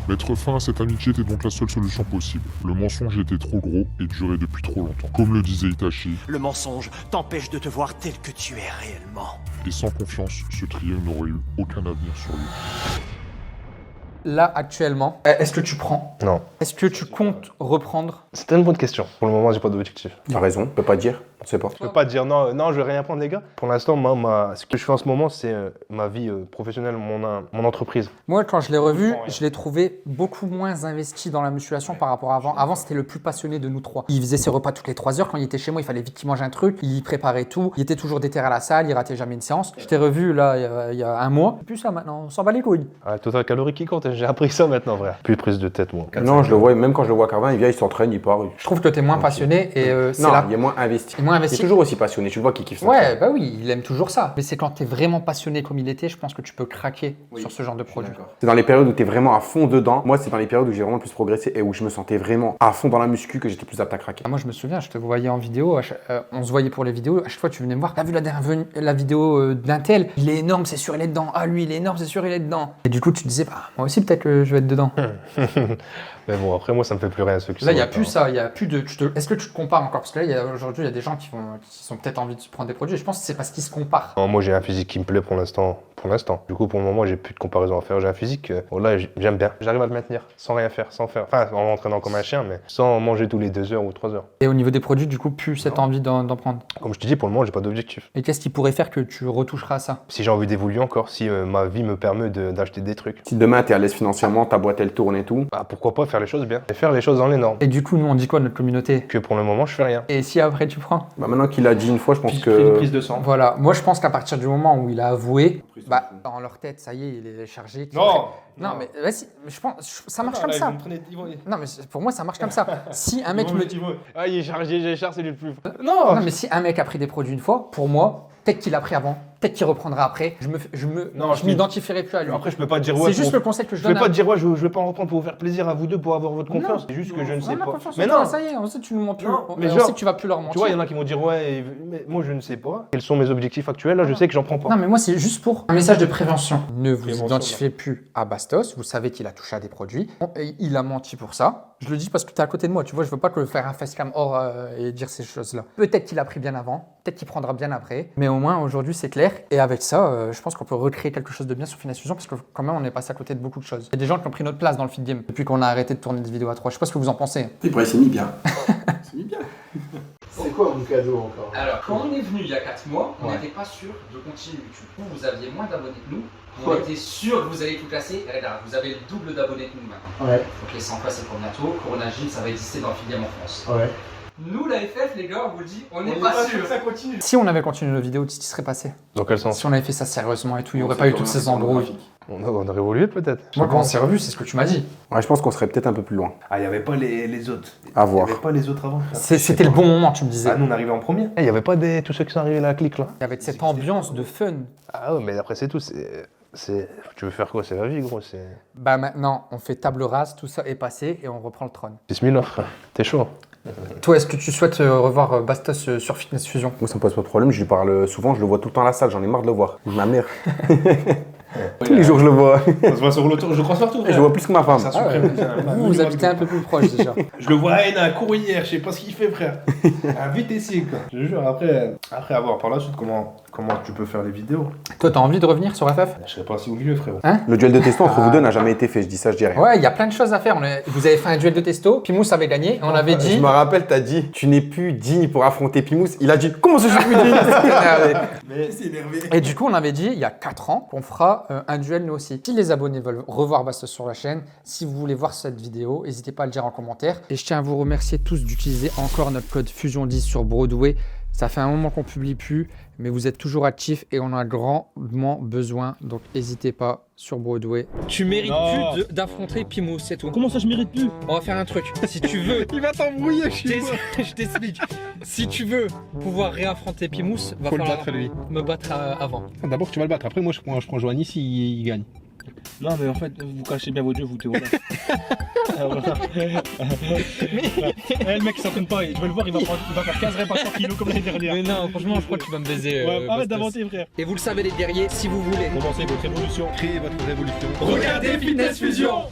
Mettre fin à cette amitié était donc la seule solution possible. Le mensonge était trop gros et durait depuis trop longtemps. Comme le disait Itachi, Le mensonge t'empêche de te voir tel que tu es réellement. et sans confiance, ce trio n'aurait eu aucun avenir sur lui. là actuellement, est-ce que tu prends? Non. Est-ce que tu comptes reprendre? C'était une bonne question. Pour le moment, j'ai pas d'objectif. T'as raison, on peut pas dire. On sait pas. Je peux pas dire non, non, je vais rien prendre, les gars. Pour l'instant, ce que je fais en ce moment, c'est ma vie professionnelle, mon entreprise. Moi, quand je l'ai revu, je l'ai trouvé beaucoup moins investi dans la musculation par rapport à avant. Avant, c'était le plus passionné de nous trois. Il faisait ses repas toutes les 3 heures. Quand il était chez moi, il fallait vite qu'il mange un truc. Il préparait tout. Il était toujours déterré à la salle. Il ratait jamais une séance. Je t'ai revu là il y a un mois. C'est plus ça maintenant. On s'en bat les couilles. Ah, total calorie qui compte, j'ai appris ça maintenant, frère. Plus de prise de tête, moi. Non, je le vois, même quand je le vois Carvin, il vient, il s'entraîne, il part. Je trouve que tu es moins passionné et c'est Non, là. il est moins investi. Et moi, moins Il est investi. toujours aussi passionné, tu le vois qu'il kiffe ça. Ouais, bah oui, il aime toujours ça. Mais c'est quand tu es vraiment passionné comme il était, je pense que tu peux craquer sur ce genre de produit. C'est dans les périodes où tu es vraiment à fond dedans. Moi, c'est dans les périodes où j'ai vraiment le plus progressé et où je me sentais vraiment à fond dans la muscu que j'étais plus apte à craquer. Moi, je me souviens, je te voyais en vidéo, on se voyait pour les vidéos. À chaque fois, tu venais me voir. T'as vu la vidéo d'un tel? Il est énorme, c'est sûr, il est dedans. Ah, lui, il est énorme, c'est sûr, il est dedans. Et du coup, tu te disais, bah, moi aussi, peut-être que je vais être dedans. Mais bon, après, moi, ça me fait plus rien, ceux qui Là, sont il n'y a là, plus ça. Il y a plus de. Est-ce que tu te compares encore? Parce que là, aujourd'hui, il y a des gens qui sont peut-être envie de se prendre des produits. Et je pense que c'est parce qu'ils se comparent. Non, moi, j'ai un physique qui me plaît pour l'instant. Du coup, pour le moment, j'ai plus de comparaison à faire. J'ai un physique, là, j'aime bien. J'arrive à le maintenir sans rien faire, sans faire. Enfin, en m'entraînant comme un chien, mais sans manger tous les 2 heures ou 3 heures. Et au niveau des produits, du coup, plus cette envie d'en prendre. Comme je te dis, pour le moment, j'ai pas d'objectif. Et qu'est-ce qui pourrait faire que tu retoucheras à ça? Si j'ai envie d'évoluer encore, si ma vie me permet d'acheter des trucs. Si demain, tu es à l'aise financièrement, ta boîte, elle tourne et tout. Bah, pourquoi pas faire les choses bien et faire les choses dans les normes. Et du coup, nous, on dit quoi à notre communauté? Que pour le moment, je fais rien. Et si après, tu prends? Bah, maintenant qu'il a dit une fois, je pense Une que. prise de sang. Voilà, moi je pense qu'à partir du moment où il a avoué, bah, dans leur tête, ça y est, il est chargé. Non. Non, mais vas-y, je pense, ça marche comme ça. Non, mais pour moi, ça marche comme ça. Si un mec me dit. Ah, il est chargé, j'ai chargé, c'est lui le plus. Non, mais si un mec a pris des produits une fois, pour moi, peut-être qu'il a pris avant, peut-être qu'il reprendra après. Je m'identifierai plus à lui. Après, je peux pas dire ouais. C'est juste le conseil que je donne. Je peux pas te dire ouais, je vais pas en reprendre pour vous faire plaisir à vous deux, pour avoir votre confiance. C'est juste que je ne sais pas. Mais non, ça y est, on sait que tu nous mens plus. Mais on sait que tu vas plus leur mentir. Tu vois, il y en a qui vont dire ouais, mais moi je ne sais pas. Quels sont mes objectifs actuels? Là, je sais que j'en prends pas. Non, mais moi, c'est juste pour un message de prévention. Ne vous identifiez plus à Bastos. Vous savez qu'il a touché à des produits. Il a menti pour ça. Je le dis parce que tu es à côté de moi. Tu vois, je veux pas te faire un facecam hors et dire ces choses-là. Peut-être qu'il a pris bien avant. Peut-être qu'il prendra bien après. Mais au moins, aujourd'hui, c'est clair. Et avec ça, je pense qu'on peut recréer quelque chose de bien sur Finesse Fusion parce que quand même, on est passé à côté de beaucoup de choses. Il y a des gens qui ont pris notre place dans le feed game depuis qu'on a arrêté de tourner des vidéos à 3. Je sais pas ce que vous en pensez. Il s'est mis bien. C'est mis bien. C'est quoi mon cadeau encore? Alors, quand on est venu il y a 4 mois, on n'était pas sûr de continuer YouTube. Vous aviez moins d'abonnés que nous. On était sûr que vous allez tout classer. Et regarde, vous avez le double d'abonnés que nous maintenant. Ouais. Donc les 100 places c'est pour bientôt. Corona Gym, ça va exister dans le feed game en France. Ouais. Nous, la FF, les gars, on vous le dit, on n'est pas sûr. Ça continue. Si on avait continué nos vidéos, qu'est-ce qui serait passé? Dans quel sens? Si on avait fait ça sérieusement et tout, il n'y aurait pas eu toutes ces embrouilles. On aurait évolué peut-être. Moi, quand on s'est revu, c'est ce que tu m'as dit. Ouais, je pense qu'on serait peut-être un peu plus loin. Ah, il n'y avait pas les autres. À Il voir. n'y avait pas les autres avant. frère. C'était le bon moment, tu me disais. Ah, nous on arrivait en premier. Il y avait pas tous ceux qui sont arrivés à la clique là. Il y avait cette ambiance de fun. Ah ouais, mais après c'est tout. Tu veux faire quoi? C'est la vie, gros. Bah maintenant, on fait table rase, tout ça est passé et on reprend le trône. 6000 offres. T'es chaud. Toi, est-ce que tu souhaites revoir Bastos sur Fitness Fusion? Moi, ça me pose pas de problème. Je lui parle souvent. Je le vois tout le temps à la salle. J'en ai marre de le voir. Ma mère. Tous les jours, je le vois. On se voit sur l'auto, je crois surtout. Je le vois plus que ma femme. Ah ouais. Vous habitez un peu plus proche déjà. Je le vois à Haine, à Courrières, je sais pas ce qu'il fait, frère. Un VTC, quoi. Je te jure, après avoir par la suite comment tu peux faire les vidéos. Toi, t'as envie de revenir sur FF? Je serais pas assis au milieu, frérot. Le duel de testo entre vous deux n'a jamais été fait. Je dis ça, je dis rien. Ouais, il y a plein de choses à faire. Vous avez fait un duel de testo, Pimous avait gagné. On avait dit. Je me rappelle, t'as dit, tu n'es plus digne pour affronter Pimous. Il a dit, comment ça, je suis plus digne? Mais c'est énervé. Et du coup, on avait dit, il y a 4 ans, qu'on fera un duel nous aussi. Si les abonnés veulent revoir Bastos sur la chaîne, si vous voulez voir cette vidéo, n'hésitez pas à le dire en commentaire. Et je tiens à vous remercier tous d'utiliser encore notre code Fusion10 sur Broadway. Ça fait un moment qu'on publie plus, mais vous êtes toujours actifs et on en a grandement besoin. Donc n'hésitez pas sur Broadway. Tu mérites plus d'affronter Pimous, c'est tout. Comment ça, je mérite plus? On va faire un truc. Si tu veux, Il va t'embrouiller, je t'explique. Si tu veux pouvoir réaffronter Pimous, va falloir me battre avant. D'abord, tu vas le battre. Après, moi, je prends Joanie s'il gagne. Non, mais en fait, vous cachez bien vos dieux, vous te voilà. Le mec il s'entraîne pas, je vais le voir, il va faire 15 reps à 100 kilos comme l'année dernière. Mais non, franchement, je crois que tu vas me baiser. Arrête d'inventer, frère. Et vous le savez, les guerriers, si vous voulez Commencez votre évolution, créez votre révolution. Regardez Fitness Fusion.